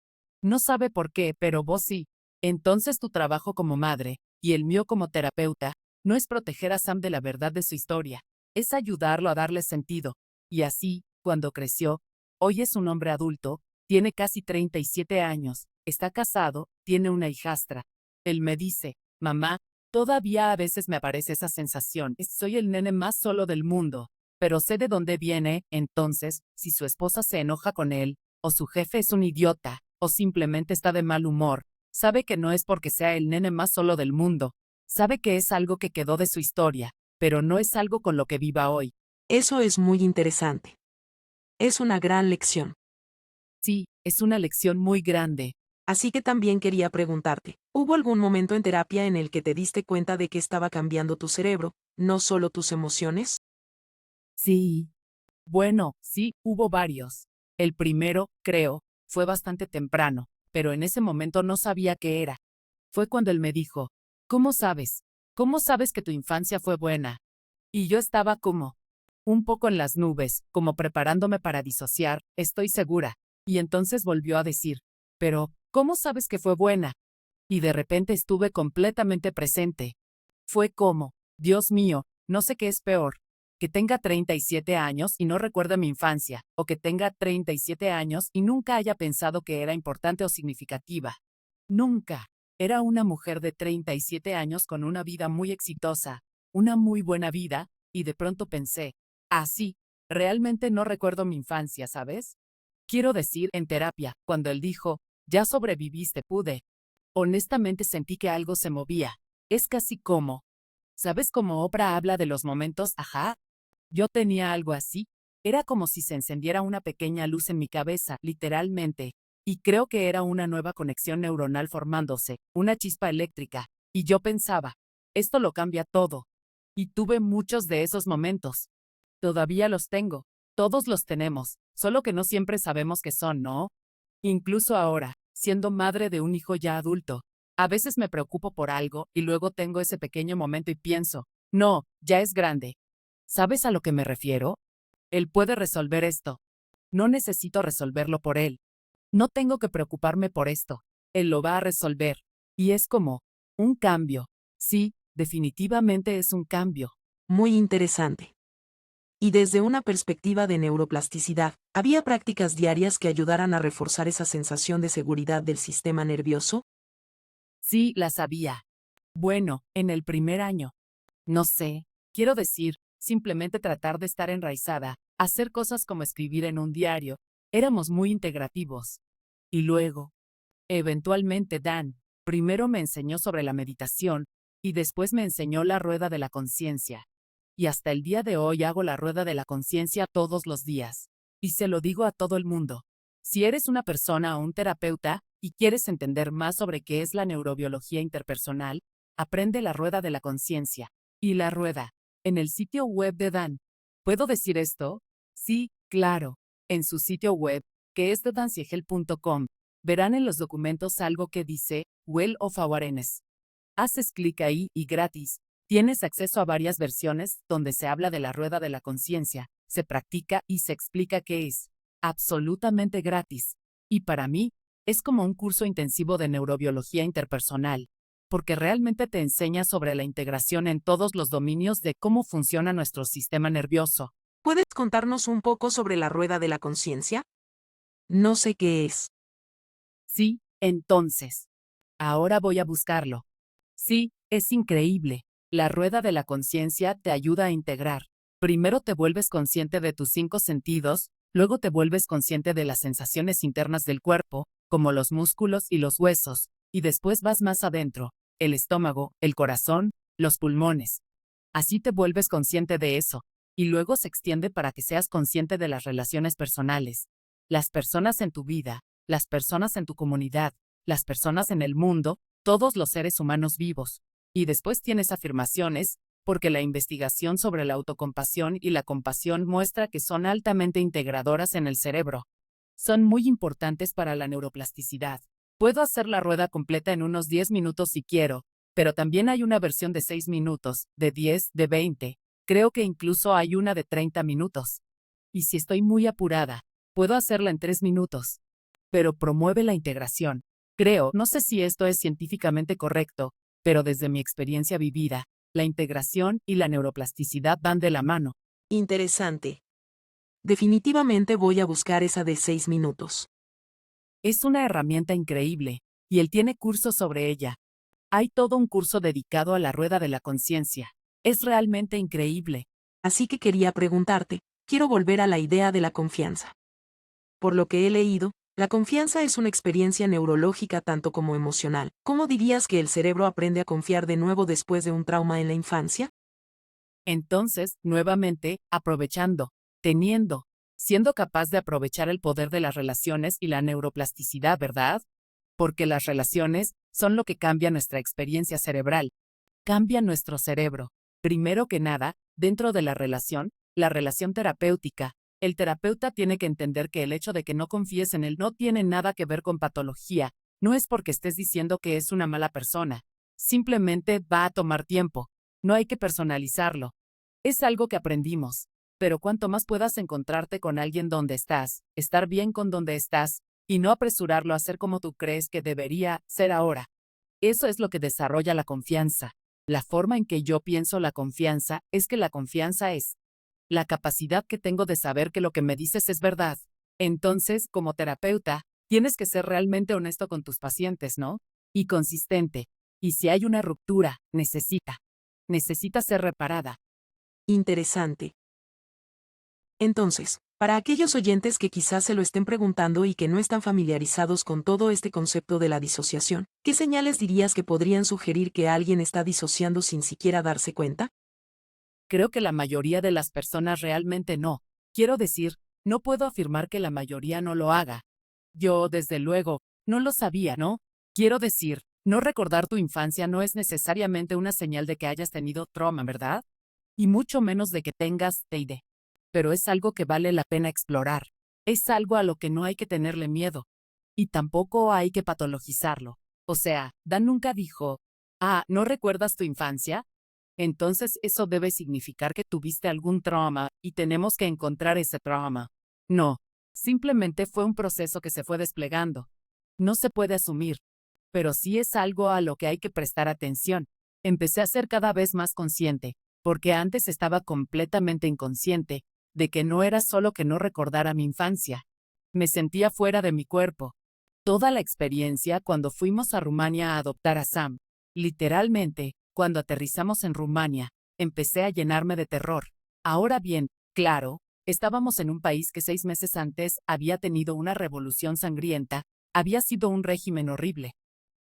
No sabe por qué, pero vos sí. Entonces tu trabajo como madre, y el mío como terapeuta, no es proteger a Sam de la verdad de su historia, es ayudarlo a darle sentido. Y así, cuando creció, hoy es un hombre adulto, tiene casi 37 años, está casado, tiene una hijastra. Él me dice, Mamá, todavía a veces me aparece esa sensación. Soy el nene más solo del mundo, pero sé de dónde viene. Entonces, si su esposa se enoja con él, o su jefe es un idiota, o simplemente está de mal humor, sabe que no es porque sea el nene más solo del mundo. Sabe que es algo que quedó de su historia, pero no es algo con lo que viva hoy. Eso es muy interesante. Es una gran lección. Sí, es una lección muy grande. Así que también quería preguntarte, ¿hubo algún momento en terapia en el que te diste cuenta de que estaba cambiando tu cerebro, no solo tus emociones? Sí. Bueno, sí, hubo varios. El primero, creo, fue bastante temprano, pero en ese momento no sabía qué era. Fue cuando él me dijo, ¿cómo sabes? ¿Cómo sabes que tu infancia fue buena? Y yo estaba como, un poco en las nubes, como preparándome para disociar, estoy segura. Y entonces volvió a decir, pero, ¿cómo sabes que fue buena? Y de repente estuve completamente presente. Fue como, Dios mío, no sé qué es peor, que tenga 37 años y no recuerde mi infancia, o que tenga 37 años y nunca haya pensado que era importante o significativa. Nunca. Era una mujer de 37 años con una vida muy exitosa, una muy buena vida, y de pronto pensé, sí, realmente no recuerdo mi infancia, ¿sabes? Quiero decir, en terapia, cuando él dijo, ya sobreviviste, pude. Honestamente sentí que algo se movía. Es casi como, ¿sabes cómo Oprah habla de los momentos, ajá? Yo tenía algo así. Era como si se encendiera una pequeña luz en mi cabeza, literalmente. Y creo que era una nueva conexión neuronal formándose, una chispa eléctrica. Y yo pensaba, esto lo cambia todo. Y tuve muchos de esos momentos. Todavía los tengo. Todos los tenemos, solo que no siempre sabemos qué son, ¿no? Incluso ahora, siendo madre de un hijo ya adulto, a veces me preocupo por algo y luego tengo ese pequeño momento y pienso, no, ya es grande. ¿Sabes a lo que me refiero? Él puede resolver esto. No necesito resolverlo por él. No tengo que preocuparme por esto. Él lo va a resolver. Y es como un cambio. Sí, definitivamente es un cambio. Muy interesante. Y desde una perspectiva de neuroplasticidad, ¿había prácticas diarias que ayudaran a reforzar esa sensación de seguridad del sistema nervioso? Sí, la sabía. Bueno, en el primer año. No sé, quiero decir, simplemente tratar de estar enraizada, hacer cosas como escribir en un diario. Éramos muy integrativos. Y luego, eventualmente Dan, primero me enseñó sobre la meditación, y después me enseñó la rueda de la conciencia. Y hasta el día de hoy hago la rueda de la conciencia todos los días. Y se lo digo a todo el mundo. Si eres una persona o un terapeuta y quieres entender más sobre qué es la neurobiología interpersonal, aprende la rueda de la conciencia. Y la rueda, en el sitio web de Dan. ¿Puedo decir esto? Sí, claro. En su sitio web, que es danciegel.com, verán en los documentos algo que dice Well of Awareness. Haces clic ahí y gratis. Tienes acceso a varias versiones donde se habla de la rueda de la conciencia, se practica y se explica qué es. Absolutamente gratis. Y para mí, es como un curso intensivo de neurobiología interpersonal, porque realmente te enseña sobre la integración en todos los dominios de cómo funciona nuestro sistema nervioso. ¿Puedes contarnos un poco sobre la rueda de la conciencia? No sé qué es. Sí, entonces. Ahora voy a buscarlo. Sí, es increíble. La rueda de la conciencia te ayuda a integrar. Primero te vuelves consciente de tus 5 sentidos, luego te vuelves consciente de las sensaciones internas del cuerpo, como los músculos y los huesos, y después vas más adentro, el estómago, el corazón, los pulmones. Así te vuelves consciente de eso, y luego se extiende para que seas consciente de las relaciones personales. Las personas en tu vida, las personas en tu comunidad, las personas en el mundo, todos los seres humanos vivos. Y después tienes afirmaciones, porque la investigación sobre la autocompasión y la compasión muestra que son altamente integradoras en el cerebro. Son muy importantes para la neuroplasticidad. Puedo hacer la rueda completa en unos 10 minutos si quiero, pero también hay una versión de 6 minutos, de 10, de 20. Creo que incluso hay una de 30 minutos. Y si estoy muy apurada, puedo hacerla en 3 minutos. Pero promueve la integración. Creo, no sé si esto es científicamente correcto, pero desde mi experiencia vivida, la integración y la neuroplasticidad van de la mano. Interesante. Definitivamente voy a buscar esa de 6 minutos. Es una herramienta increíble, y él tiene cursos sobre ella. Hay todo un curso dedicado a la rueda de la conciencia. Es realmente increíble. Así que quería preguntarte, quiero volver a la idea de la confianza. Por lo que he leído, la confianza es una experiencia neurológica tanto como emocional. ¿Cómo dirías que el cerebro aprende a confiar de nuevo después de un trauma en la infancia? Entonces, nuevamente, aprovechando, teniendo, siendo capaz de aprovechar el poder de las relaciones y la neuroplasticidad, ¿verdad? Porque las relaciones son lo que cambia nuestra experiencia cerebral, cambia nuestro cerebro. Primero que nada, dentro de la relación terapéutica, el terapeuta tiene que entender que el hecho de que no confíes en él no tiene nada que ver con patología, no es porque estés diciendo que es una mala persona, simplemente va a tomar tiempo, no hay que personalizarlo. Es algo que aprendimos, pero cuanto más puedas encontrarte con alguien donde estás, estar bien con donde estás, y no apresurarlo a ser como tú crees que debería ser ahora. Eso es lo que desarrolla la confianza. La forma en que yo pienso la confianza es que la confianza es la capacidad que tengo de saber que lo que me dices es verdad. Entonces, como terapeuta, tienes que ser realmente honesto con tus pacientes, ¿no? Y consistente. Y si hay una ruptura, necesita ser reparada. Interesante. Entonces, para aquellos oyentes que quizás se lo estén preguntando y que no están familiarizados con todo este concepto de la disociación, ¿qué señales dirías que podrían sugerir que alguien está disociando sin siquiera darse cuenta? Creo que la mayoría de las personas realmente no. Quiero decir, no puedo afirmar que la mayoría no lo haga. Yo, desde luego, no lo sabía, ¿no? Quiero decir, no recordar tu infancia no es necesariamente una señal de que hayas tenido trauma, ¿verdad? Y mucho menos de que tengas TID. Pero es algo que vale la pena explorar. Es algo a lo que no hay que tenerle miedo. Y tampoco hay que patologizarlo. O sea, Dan nunca dijo, ¿no recuerdas tu infancia? Entonces eso debe significar que tuviste algún trauma y tenemos que encontrar ese trauma. No, simplemente fue un proceso que se fue desplegando. No se puede asumir, pero sí es algo a lo que hay que prestar atención. Empecé a ser cada vez más consciente, porque antes estaba completamente inconsciente, de que no era solo que no recordara mi infancia. Me sentía fuera de mi cuerpo. Toda la experiencia cuando fuimos a Rumania a adoptar a Sam, literalmente, cuando aterrizamos en Rumania, empecé a llenarme de terror. Ahora bien, claro, estábamos en un país que 6 meses antes había tenido una revolución sangrienta, había sido un régimen horrible.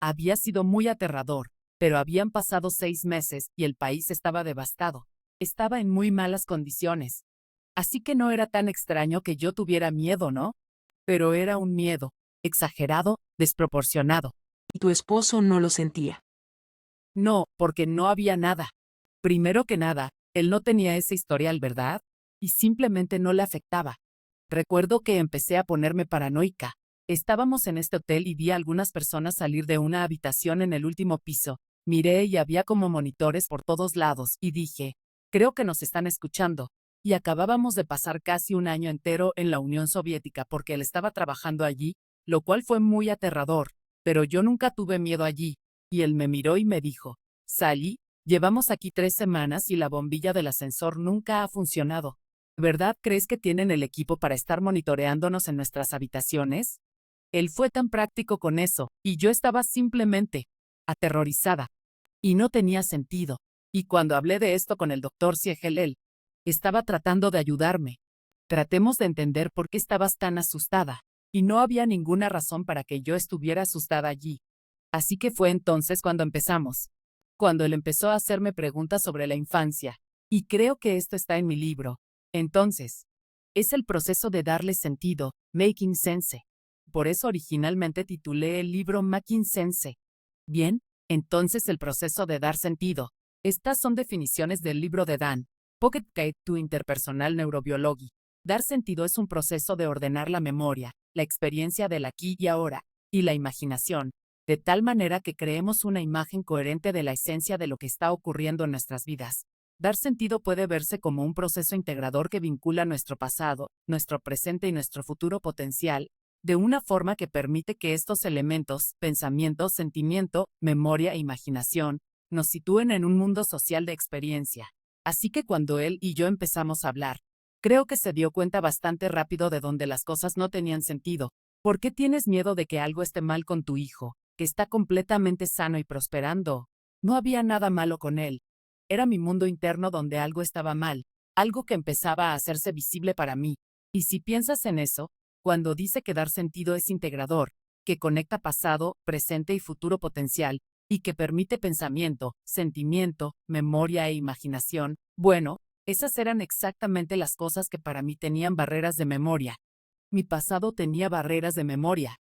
Había sido muy aterrador, pero habían pasado 6 meses y el país estaba devastado. Estaba en muy malas condiciones. Así que no era tan extraño que yo tuviera miedo, ¿no? Pero era un miedo, exagerado, desproporcionado. Y tu esposo no lo sentía. No, porque no había nada. Primero que nada, él no tenía ese historial, ¿verdad? Y simplemente no le afectaba. Recuerdo que empecé a ponerme paranoica. Estábamos en este hotel y vi a algunas personas salir de una habitación en el último piso. Miré y había como monitores por todos lados y dije, creo que nos están escuchando. Y acabábamos de pasar casi un año entero en la Unión Soviética porque él estaba trabajando allí, lo cual fue muy aterrador, pero yo nunca tuve miedo allí. Y él me miró y me dijo, Sally, llevamos aquí 3 semanas y la bombilla del ascensor nunca ha funcionado. ¿Verdad crees que tienen el equipo para estar monitoreándonos en nuestras habitaciones? Él fue tan práctico con eso, y yo estaba simplemente aterrorizada. Y no tenía sentido. Y cuando hablé de esto con el doctor Siegel, él estaba tratando de ayudarme. Tratemos de entender por qué estabas tan asustada. Y no había ninguna razón para que yo estuviera asustada allí. Así que fue entonces cuando empezamos. Cuando él empezó a hacerme preguntas sobre la infancia. Y creo que esto está en mi libro. Entonces, es el proceso de darle sentido, making sense. Por eso originalmente titulé el libro Making Sense. Bien, entonces el proceso de dar sentido. Estas son definiciones del libro de Dan, Pocket Guide to Interpersonal Neurobiology. Dar sentido es un proceso de ordenar la memoria, la experiencia del aquí y ahora, y la imaginación, de tal manera que creemos una imagen coherente de la esencia de lo que está ocurriendo en nuestras vidas. Dar sentido puede verse como un proceso integrador que vincula nuestro pasado, nuestro presente y nuestro futuro potencial, de una forma que permite que estos elementos, pensamiento, sentimiento, memoria e imaginación, nos sitúen en un mundo social de experiencia. Así que cuando él y yo empezamos a hablar, creo que se dio cuenta bastante rápido de donde las cosas no tenían sentido. ¿Por qué tienes miedo de que algo esté mal con tu hijo? que está completamente sano y prosperando. No había nada malo con él. Era mi mundo interno donde algo estaba mal, algo que empezaba a hacerse visible para mí. Y si piensas en eso, cuando dice que dar sentido es integrador, que conecta pasado, presente y futuro potencial, y que permite pensamiento, sentimiento, memoria e imaginación, bueno, esas eran exactamente las cosas que para mí tenían barreras de memoria. Mi pasado tenía barreras de memoria.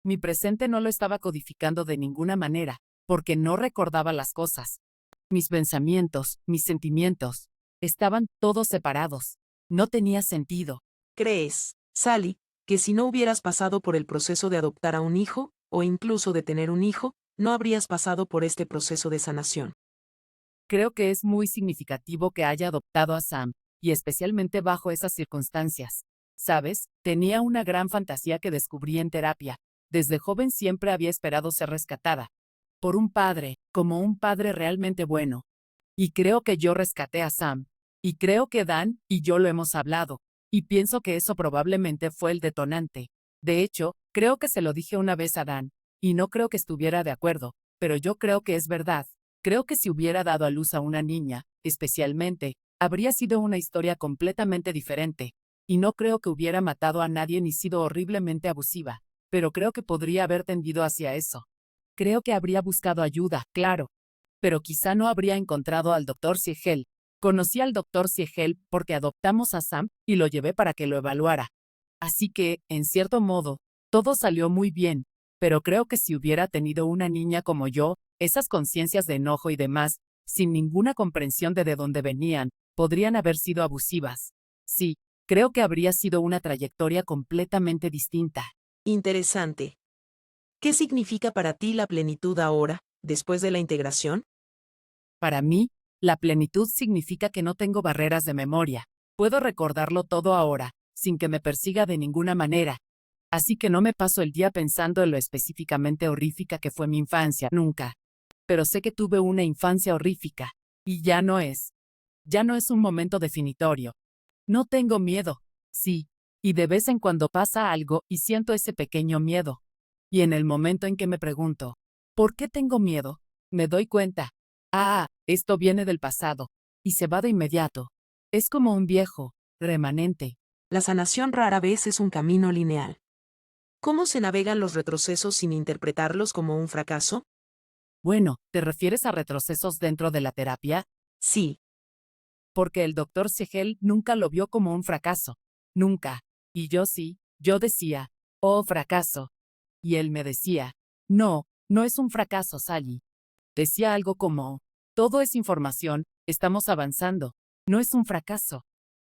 Mi presente no lo estaba codificando de ninguna manera, porque no recordaba las cosas. Mis pensamientos, mis sentimientos, estaban todos separados. No tenía sentido. ¿Crees, Sally, que si no hubieras pasado por el proceso de adoptar a un hijo, o incluso de tener un hijo, no habrías pasado por este proceso de sanación? Creo que es muy significativo que haya adoptado a Sam, y especialmente bajo esas circunstancias. ¿Sabes? Tenía una gran fantasía que descubrí en terapia. Desde joven siempre había esperado ser rescatada por un padre, como un padre realmente bueno. Y creo que yo rescaté a Sam. Y creo que Dan y yo lo hemos hablado. Y pienso que eso probablemente fue el detonante. De hecho, creo que se lo dije una vez a Dan. Y no creo que estuviera de acuerdo, pero yo creo que es verdad. Creo que si hubiera dado a luz a una niña, especialmente, habría sido una historia completamente diferente. Y no creo que hubiera matado a nadie ni sido horriblemente abusiva. Pero creo que podría haber tendido hacia eso. Creo que habría buscado ayuda, claro. Pero quizá no habría encontrado al Dr. Siegel. Conocí al Dr. Siegel porque adoptamos a Sam y lo llevé para que lo evaluara. Así que, en cierto modo, todo salió muy bien. Pero creo que si hubiera tenido una niña como yo, esas conciencias de enojo y demás, sin ninguna comprensión de dónde venían, podrían haber sido abusivas. Sí, creo que habría sido una trayectoria completamente distinta. Interesante. ¿Qué significa para ti la plenitud ahora, después de la integración? Para mí, la plenitud significa que no tengo barreras de memoria. Puedo recordarlo todo ahora, sin que me persiga de ninguna manera. Así que no me paso el día pensando en lo específicamente horrífica que fue mi infancia, nunca. Pero sé que tuve una infancia horrífica, y ya no es. Ya no es un momento definitorio. No tengo miedo, sí, y de vez en cuando pasa algo y siento ese pequeño miedo. Y en el momento en que me pregunto, ¿por qué tengo miedo? Me doy cuenta. Esto viene del pasado, y se va de inmediato. Es como un viejo remanente. La sanación rara vez es un camino lineal. ¿Cómo se navegan los retrocesos sin interpretarlos como un fracaso? Bueno, ¿te refieres a retrocesos dentro de la terapia? Sí. Porque el doctor Siegel nunca lo vio como un fracaso. Nunca. Y yo sí, yo decía, oh, fracaso. Y él me decía, no, no es un fracaso, Sally. Decía algo como, todo es información, estamos avanzando, no es un fracaso.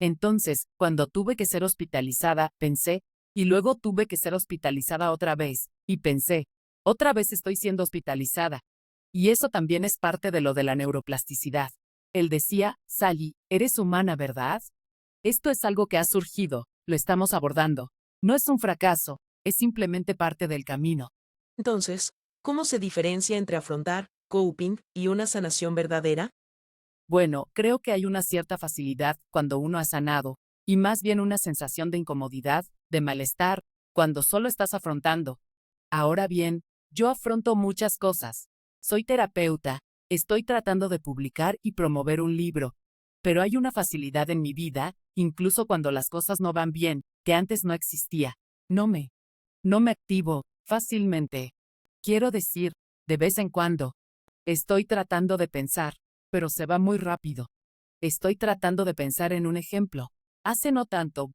Entonces, cuando tuve que ser hospitalizada, pensé, y luego tuve que ser hospitalizada otra vez, y pensé, otra vez estoy siendo hospitalizada. Y eso también es parte de lo de la neuroplasticidad. Él decía, Sally, eres humana, ¿verdad? Esto es algo que ha surgido, lo estamos abordando. No es un fracaso, es simplemente parte del camino. Entonces, ¿cómo se diferencia entre afrontar, coping, y una sanación verdadera? Bueno, creo que hay una cierta facilidad cuando uno ha sanado, y más bien una sensación de incomodidad, de malestar, cuando solo estás afrontando. Ahora bien, yo afronto muchas cosas. Soy terapeuta, estoy tratando de publicar y promover un libro, pero hay una facilidad en mi vida, incluso cuando las cosas no van bien, que antes no existía. No me, no me activo fácilmente. Quiero decir, de vez en cuando. Estoy tratando de pensar, pero se va muy rápido. Estoy tratando de pensar en un ejemplo. Hace no tanto,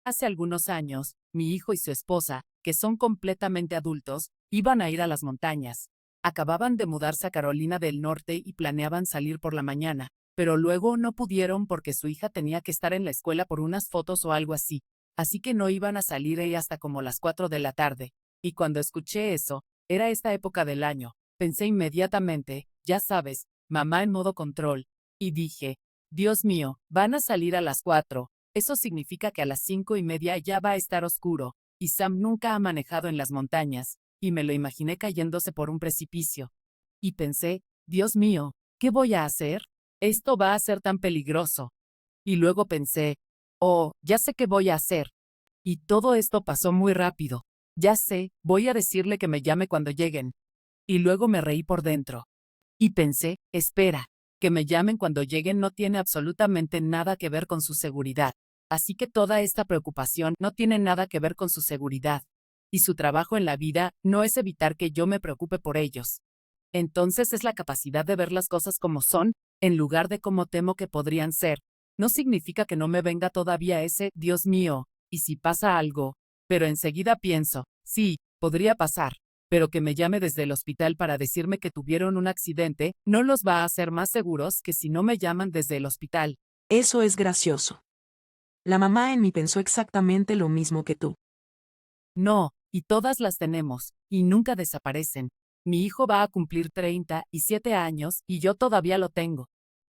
hace algunos años, mi hijo y su esposa, que son completamente adultos, iban a ir a las montañas. Acababan de mudarse a Carolina del Norte y planeaban salir por la mañana, pero luego no pudieron porque su hija tenía que estar en la escuela por unas fotos o algo así. Así que no iban a salir ahí hasta como las 4 de la tarde. Y cuando escuché eso, era esta época del año, pensé inmediatamente, ya sabes, mamá en modo control, y dije, Dios mío, van a salir a las 4. Eso significa que a las 5:30 ya va a estar oscuro, y Sam nunca ha manejado en las montañas, y me lo imaginé cayéndose por un precipicio. Y pensé, Dios mío, ¿qué voy a hacer? Esto va a ser tan peligroso. Y luego pensé, oh, ya sé qué voy a hacer. Y todo esto pasó muy rápido. Ya sé, voy a decirle que me llame cuando lleguen. Y luego me reí por dentro. Y pensé, espera, que me llamen cuando lleguen no tiene absolutamente nada que ver con su seguridad. Así que toda esta preocupación no tiene nada que ver con su seguridad. Y su trabajo en la vida no es evitar que yo me preocupe por ellos. Entonces es la capacidad de ver las cosas como son, en lugar de como temo que podrían ser. No significa que no me venga todavía ese, Dios mío, y si pasa algo. Pero enseguida pienso, sí, podría pasar. Pero que me llame desde el hospital para decirme que tuvieron un accidente, no los va a hacer más seguros que si no me llaman desde el hospital. Eso es gracioso. La mamá en mí pensó exactamente lo mismo que tú. No, y todas las tenemos, y nunca desaparecen. Mi hijo va a cumplir 37 años y yo todavía lo tengo.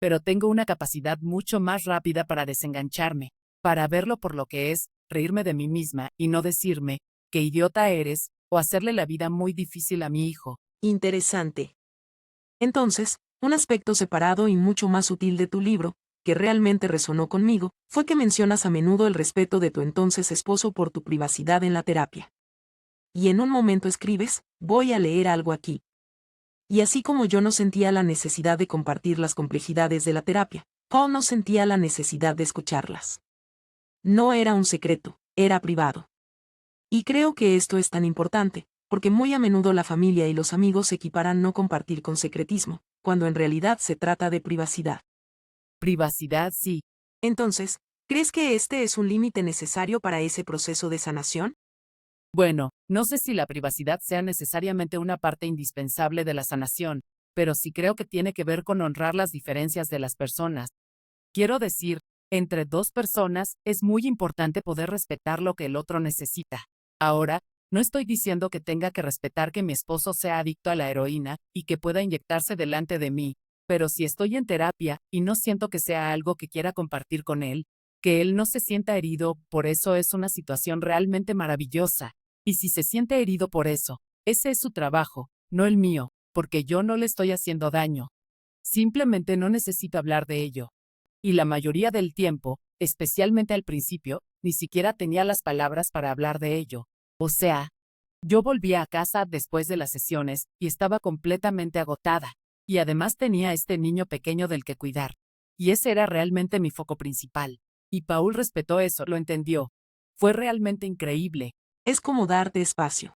Pero tengo una capacidad mucho más rápida para desengancharme, para verlo por lo que es, reírme de mí misma y no decirme, qué idiota eres, o hacerle la vida muy difícil a mi hijo. Interesante. Entonces, un aspecto separado y mucho más sutil de tu libro, que realmente resonó conmigo, fue que mencionas a menudo el respeto de tu entonces esposo por tu privacidad en la terapia. Y en un momento escribes, voy a leer algo aquí. Y así como yo no sentía la necesidad de compartir las complejidades de la terapia, Paul no sentía la necesidad de escucharlas. No era un secreto, era privado. Y creo que esto es tan importante, porque muy a menudo la familia y los amigos equiparan no compartir con secretismo, cuando en realidad se trata de privacidad. Privacidad, sí. Entonces, ¿crees que este es un límite necesario para ese proceso de sanación? Bueno, no sé si la privacidad sea necesariamente una parte indispensable de la sanación, pero sí creo que tiene que ver con honrar las diferencias de las personas. Quiero decir, entre dos personas es muy importante poder respetar lo que el otro necesita. Ahora, no estoy diciendo que tenga que respetar que mi esposo sea adicto a la heroína y que pueda inyectarse delante de mí, pero si estoy en terapia y no siento que sea algo que quiera compartir con él, que él no se sienta herido, por eso es una situación realmente maravillosa. Y si se siente herido por eso, ese es su trabajo, no el mío, porque yo no le estoy haciendo daño. Simplemente no necesito hablar de ello. Y la mayoría del tiempo, especialmente al principio, ni siquiera tenía las palabras para hablar de ello. O sea, yo volvía a casa después de las sesiones y estaba completamente agotada. Y además tenía este niño pequeño del que cuidar. Y ese era realmente mi foco principal. Y Paul respetó eso, lo entendió. Fue realmente increíble. Es como darte espacio.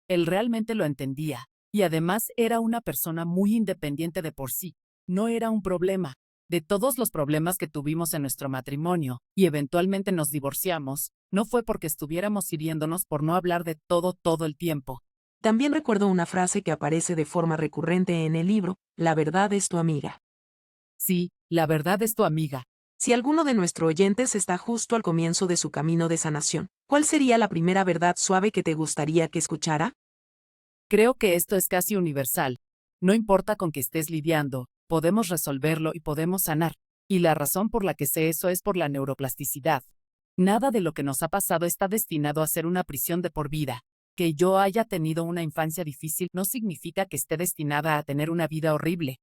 Él realmente lo entendía. Y además era una persona muy independiente de por sí. No era un problema. De todos los problemas que tuvimos en nuestro matrimonio, y eventualmente nos divorciamos, no fue porque estuviéramos hiriéndonos por no hablar de todo el tiempo. También recuerdo una frase que aparece de forma recurrente en el libro, la verdad es tu amiga. Sí, la verdad es tu amiga. Si alguno de nuestros oyentes está justo al comienzo de su camino de sanación, ¿cuál sería la primera verdad suave que te gustaría que escuchara? Creo que esto es casi universal. No importa con qué estés lidiando, podemos resolverlo y podemos sanar. Y la razón por la que sé eso es por la neuroplasticidad. Nada de lo que nos ha pasado está destinado a ser una prisión de por vida. Que yo haya tenido una infancia difícil no significa que esté destinada a tener una vida horrible.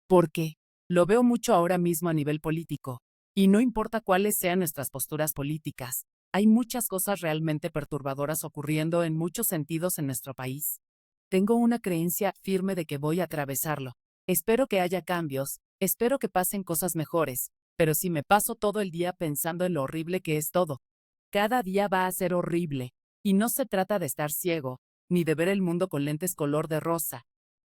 Porque lo veo mucho ahora mismo a nivel político. Y no importa cuáles sean nuestras posturas políticas, hay muchas cosas realmente perturbadoras ocurriendo en muchos sentidos en nuestro país. Tengo una creencia firme de que voy a atravesarlo. Espero que haya cambios, espero que pasen cosas mejores, pero si me paso todo el día pensando en lo horrible que es todo, cada día va a ser horrible, y no se trata de estar ciego, ni de ver el mundo con lentes color de rosa.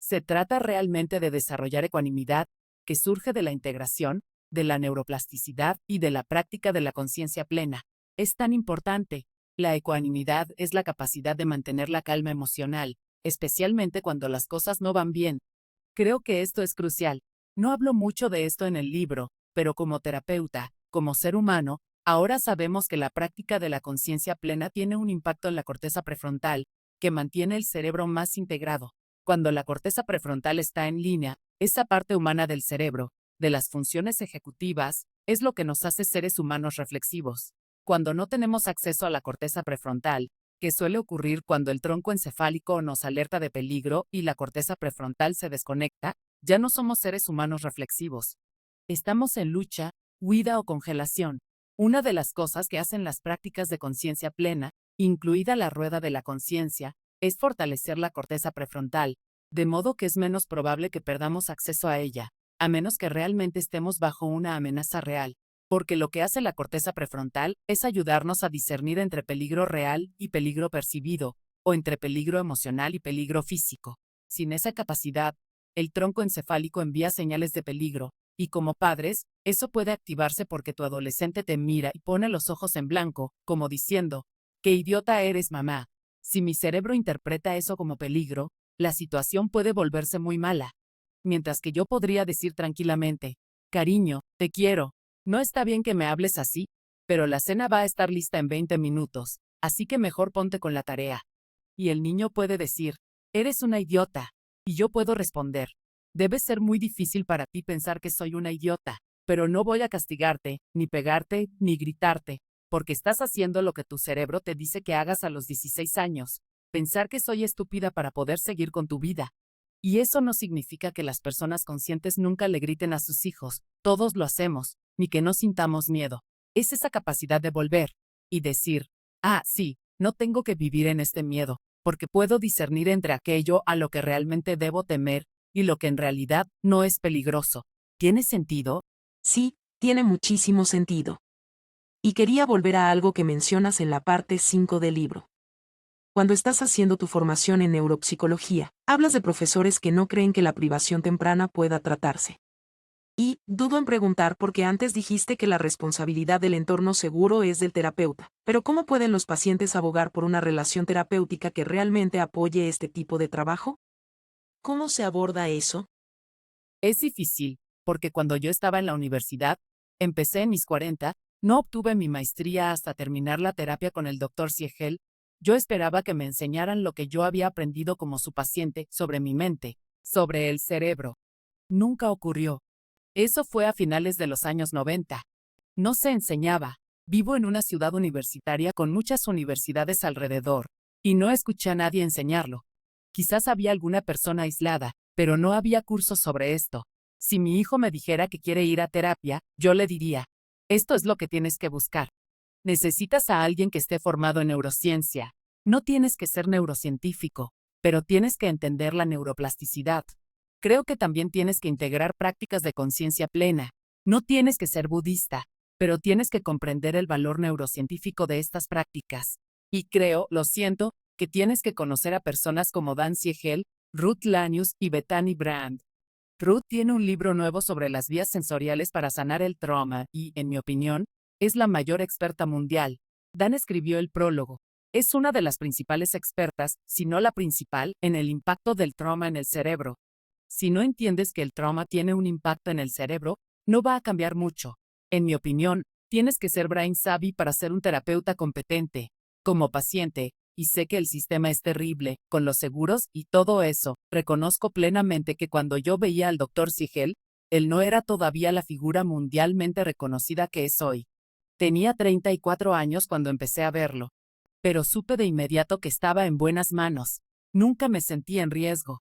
Se trata realmente de desarrollar ecuanimidad, que surge de la integración, de la neuroplasticidad y de la práctica de la conciencia plena. Es tan importante. La ecuanimidad es la capacidad de mantener la calma emocional, especialmente cuando las cosas no van bien. Creo que esto es crucial. No hablo mucho de esto en el libro, pero como terapeuta, como ser humano, ahora sabemos que la práctica de la conciencia plena tiene un impacto en la corteza prefrontal, que mantiene el cerebro más integrado. Cuando la corteza prefrontal está en línea, esa parte humana del cerebro, de las funciones ejecutivas, es lo que nos hace seres humanos reflexivos. Cuando no tenemos acceso a la corteza prefrontal, que suele ocurrir cuando el tronco encefálico nos alerta de peligro y la corteza prefrontal se desconecta, ya no somos seres humanos reflexivos. Estamos en lucha, huida o congelación. Una de las cosas que hacen las prácticas de conciencia plena incluida la rueda de la conciencia, es fortalecer la corteza prefrontal, de modo que es menos probable que perdamos acceso a ella, a menos que realmente estemos bajo una amenaza real, porque lo que hace la corteza prefrontal es ayudarnos a discernir entre peligro real y peligro percibido, o entre peligro emocional y peligro físico. Sin esa capacidad, el tronco encefálico envía señales de peligro, y como padres, eso puede activarse porque tu adolescente te mira y pone los ojos en blanco, como diciendo, ¡qué idiota eres, mamá! Si mi cerebro interpreta eso como peligro, la situación puede volverse muy mala. Mientras que yo podría decir tranquilamente, cariño, te quiero, no está bien que me hables así, pero la cena va a estar lista en 20 minutos, así que mejor ponte con la tarea. Y el niño puede decir, eres una idiota, y yo puedo responder, debe ser muy difícil para ti pensar que soy una idiota, pero no voy a castigarte, ni pegarte, ni gritarte, porque estás haciendo lo que tu cerebro te dice que hagas a los 16 años, pensar que soy estúpida para poder seguir con tu vida. Y eso no significa que las personas conscientes nunca le griten a sus hijos, todos lo hacemos, ni que no sintamos miedo. Es esa capacidad de volver y decir, ah, sí, no tengo que vivir en este miedo, porque puedo discernir entre aquello a lo que realmente debo temer y lo que en realidad no es peligroso. ¿Tiene sentido? Sí, tiene muchísimo sentido. Y quería volver a algo que mencionas en la parte 5 del libro. Cuando estás haciendo tu formación en neuropsicología, hablas de profesores que no creen que la privación temprana pueda tratarse. Y, dudo en preguntar porque antes dijiste que la responsabilidad del entorno seguro es del terapeuta, pero ¿cómo pueden los pacientes abogar por una relación terapéutica que realmente apoye este tipo de trabajo? ¿Cómo se aborda eso? Es difícil, porque cuando yo estaba en la universidad, empecé en mis 40, no obtuve mi maestría hasta terminar la terapia con el Dr. Siegel. Yo esperaba que me enseñaran lo que yo había aprendido como su paciente sobre mi mente, sobre el cerebro. Nunca ocurrió. Eso fue a finales de los años 90. No se enseñaba. Vivo en una ciudad universitaria con muchas universidades alrededor, y no escuché a nadie enseñarlo. Quizás había alguna persona aislada, pero no había cursos sobre esto. Si mi hijo me dijera que quiere ir a terapia, yo le diría, esto es lo que tienes que buscar. Necesitas a alguien que esté formado en neurociencia. No tienes que ser neurocientífico, pero tienes que entender la neuroplasticidad. Creo que también tienes que integrar prácticas de conciencia plena. No tienes que ser budista, pero tienes que comprender el valor neurocientífico de estas prácticas. Y creo, lo siento, que tienes que conocer a personas como Dan Siegel, Ruth Lanius y Bethany Brand. Ruth tiene un libro nuevo sobre las vías sensoriales para sanar el trauma y, en mi opinión, es la mayor experta mundial. Dan escribió el prólogo. Es una de las principales expertas, si no la principal, en el impacto del trauma en el cerebro. Si no entiendes que el trauma tiene un impacto en el cerebro, no va a cambiar mucho. En mi opinión, tienes que ser brain savvy para ser un terapeuta competente. Como paciente, y sé que el sistema es terrible, con los seguros y todo eso, reconozco plenamente que cuando yo veía al Dr. Siegel, él no era todavía la figura mundialmente reconocida que es hoy. Tenía 34 años cuando empecé a verlo. Pero supe de inmediato que estaba en buenas manos. Nunca me sentí en riesgo.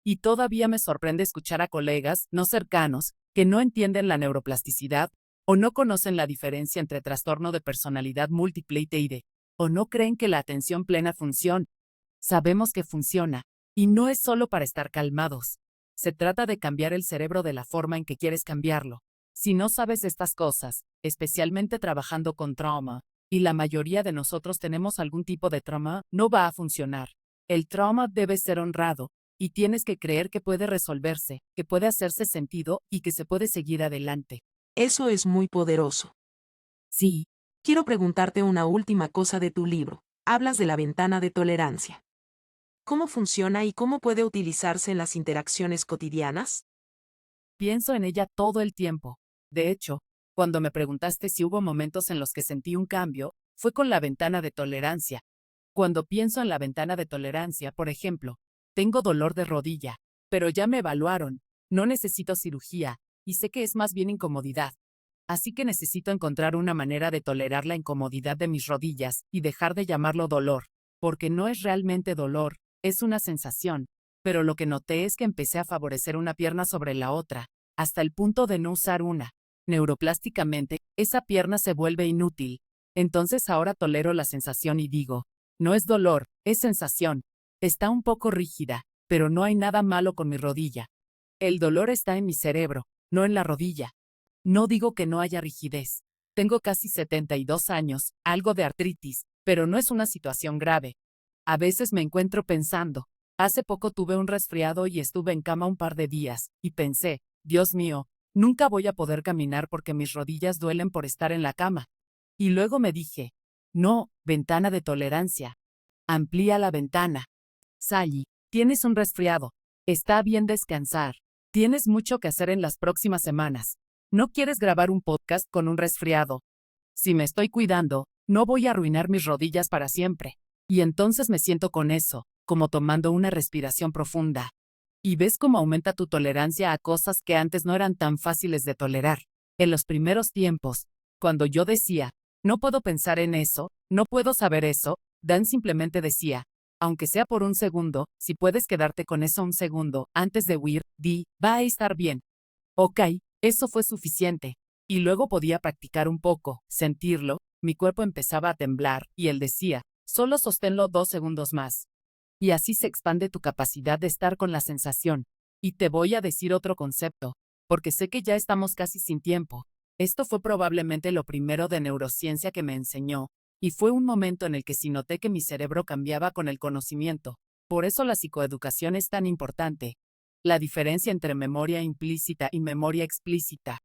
Y todavía me sorprende escuchar a colegas no cercanos que no entienden la neuroplasticidad o no conocen la diferencia entre trastorno de personalidad múltiple y TID, o no creen que la atención plena funciona. Sabemos que funciona, y no es solo para estar calmados. Se trata de cambiar el cerebro de la forma en que quieres cambiarlo. Si no sabes estas cosas, especialmente trabajando con trauma, y la mayoría de nosotros tenemos algún tipo de trauma, no va a funcionar. El trauma debe ser honrado, y tienes que creer que puede resolverse, que puede hacerse sentido y que se puede seguir adelante. Eso es muy poderoso. Sí. Quiero preguntarte una última cosa de tu libro. Hablas de la ventana de tolerancia. ¿Cómo funciona y cómo puede utilizarse en las interacciones cotidianas? Pienso en ella todo el tiempo. De hecho, cuando me preguntaste si hubo momentos en los que sentí un cambio, fue con la ventana de tolerancia. Cuando pienso en la ventana de tolerancia, por ejemplo, tengo dolor de rodilla, pero ya me evaluaron, no necesito cirugía, y sé que es más bien incomodidad. Así que necesito encontrar una manera de tolerar la incomodidad de mis rodillas y dejar de llamarlo dolor, porque no es realmente dolor, es una sensación. Pero lo que noté es que empecé a favorecer una pierna sobre la otra, hasta el punto de no usar una. Neuroplásticamente, esa pierna se vuelve inútil. Entonces ahora tolero la sensación y digo, No es dolor, es sensación. Está un poco rígida, pero no hay nada malo con mi rodilla. El dolor está en mi cerebro, no en la rodilla. No digo que no haya rigidez. Tengo casi 72 años, algo de artritis, pero no es una situación grave. A veces me encuentro pensando, hace poco tuve un resfriado y estuve en cama un par de días, y pensé, Dios mío, nunca voy a poder caminar porque mis rodillas duelen por estar en la cama. Y luego me dije, no, ventana de tolerancia. Amplía la ventana. Sally, tienes un resfriado. Está bien descansar. Tienes mucho que hacer en las próximas semanas. No quieres grabar un podcast con un resfriado. Si me estoy cuidando, no voy a arruinar mis rodillas para siempre. Y entonces me siento con eso, como tomando una respiración profunda. Y ves cómo aumenta tu tolerancia a cosas que antes no eran tan fáciles de tolerar. En los primeros tiempos, cuando yo decía, no puedo pensar en eso, no puedo saber eso, Dan simplemente decía, aunque sea por un segundo, si puedes quedarte con eso un segundo, antes de huir, di, va a estar bien. Ok, eso fue suficiente. Y luego podía practicar un poco, sentirlo, mi cuerpo empezaba a temblar, y él decía, solo sosténlo 2 segundos más. Y así se expande tu capacidad de estar con la sensación. Y te voy a decir otro concepto, porque sé que ya estamos casi sin tiempo. Esto fue probablemente lo primero de neurociencia que me enseñó, y fue un momento en el que sí noté que mi cerebro cambiaba con el conocimiento. Por eso la psicoeducación es tan importante. La diferencia entre memoria implícita y memoria explícita.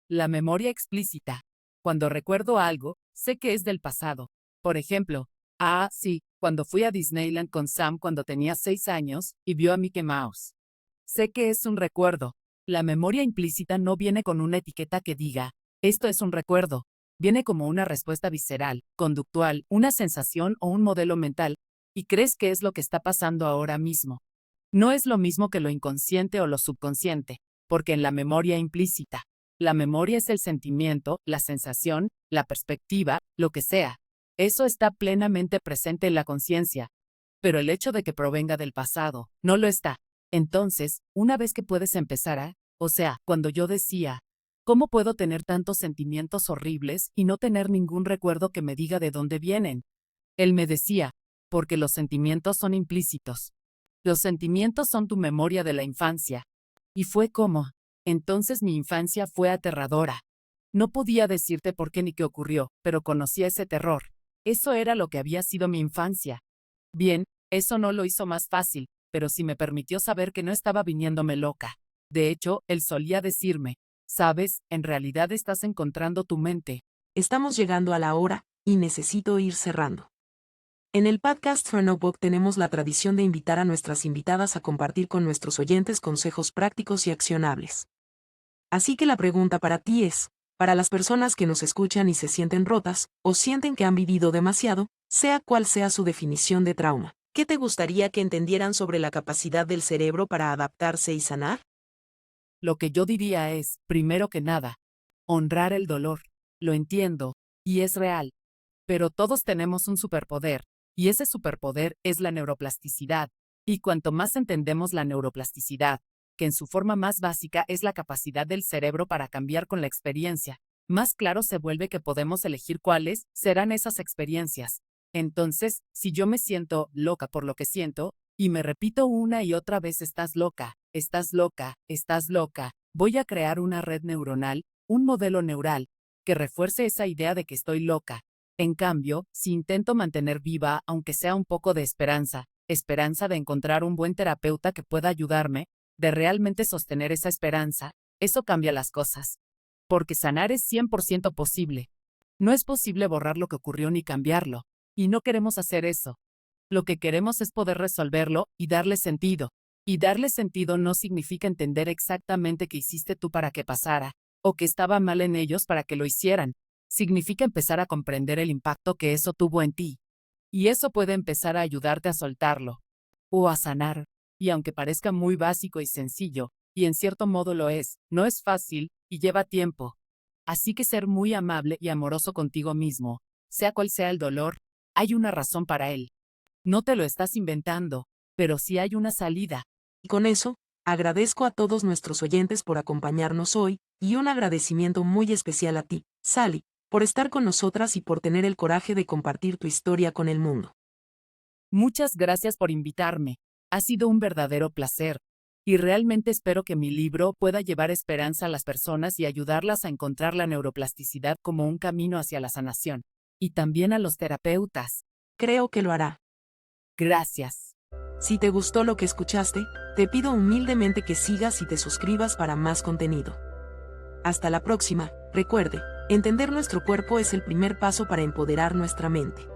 La memoria explícita. Cuando recuerdo algo, sé que es del pasado. Por ejemplo, sí, cuando fui a Disneyland con Sam cuando tenía 6 años y vio a Mickey Mouse. Sé que es un recuerdo. La memoria implícita no viene con una etiqueta que diga, esto es un recuerdo. Viene como una respuesta visceral, conductual, una sensación o un modelo mental, y crees que es lo que está pasando ahora mismo. No es lo mismo que lo inconsciente o lo subconsciente, porque en la memoria implícita, la memoria es el sentimiento, la sensación, la perspectiva, lo que sea. Eso está plenamente presente en la conciencia, pero el hecho de que provenga del pasado, no lo está. Entonces, una vez que puedes empezar cuando yo decía, ¿cómo puedo tener tantos sentimientos horribles y no tener ningún recuerdo que me diga de dónde vienen? Él me decía, porque los sentimientos son implícitos. Los sentimientos son tu memoria de la infancia. Y fue como, entonces mi infancia fue aterradora. No podía decirte por qué ni qué ocurrió, pero conocía ese terror. Eso era lo que había sido mi infancia. Bien, eso no lo hizo más fácil, pero sí me permitió saber que no estaba viniéndome loca. De hecho, él solía decirme, sabes, en realidad estás encontrando tu mente. Estamos llegando a la hora, y necesito ir cerrando. En el podcast For Notebook tenemos la tradición de invitar a nuestras invitadas a compartir con nuestros oyentes consejos prácticos y accionables. Así que la pregunta para ti es, para las personas que nos escuchan y se sienten rotas, o sienten que han vivido demasiado, sea cual sea su definición de trauma, ¿qué te gustaría que entendieran sobre la capacidad del cerebro para adaptarse y sanar? Lo que yo diría es, primero que nada, honrar el dolor. Lo entiendo, y es real. Pero todos tenemos un superpoder, y ese superpoder es la neuroplasticidad. Y cuanto más entendemos la neuroplasticidad, que en su forma más básica es la capacidad del cerebro para cambiar con la experiencia, más claro se vuelve que podemos elegir cuáles serán esas experiencias. Entonces, si yo me siento loca por lo que siento, y me repito una y otra vez estás loca, estás loca, estás loca, voy a crear una red neuronal, un modelo neural, que refuerce esa idea de que estoy loca. En cambio, si intento mantener viva, aunque sea un poco de esperanza, esperanza de encontrar un buen terapeuta que pueda ayudarme, de realmente sostener esa esperanza, eso cambia las cosas. Porque sanar es 100% posible. No es posible borrar lo que ocurrió ni cambiarlo, y no queremos hacer eso. Lo que queremos es poder resolverlo y darle sentido. Y darle sentido no significa entender exactamente qué hiciste tú para que pasara, o que estaba mal en ellos para que lo hicieran. Significa empezar a comprender el impacto que eso tuvo en ti. Y eso puede empezar a ayudarte a soltarlo. O a sanar. Y aunque parezca muy básico y sencillo, y en cierto modo lo es, no es fácil, y lleva tiempo. Así que ser muy amable y amoroso contigo mismo, sea cual sea el dolor, hay una razón para él. No te lo estás inventando, pero sí hay una salida. Y con eso, agradezco a todos nuestros oyentes por acompañarnos hoy, y un agradecimiento muy especial a ti, Sally, por estar con nosotras y por tener el coraje de compartir tu historia con el mundo. Muchas gracias por invitarme. Ha sido un verdadero placer. Y realmente espero que mi libro pueda llevar esperanza a las personas y ayudarlas a encontrar la neuroplasticidad como un camino hacia la sanación. Y también a los terapeutas. Creo que lo hará. Gracias. Si te gustó lo que escuchaste, te pido humildemente que sigas y te suscribas para más contenido. Hasta la próxima. Recuerde, entender nuestro cuerpo es el primer paso para empoderar nuestra mente.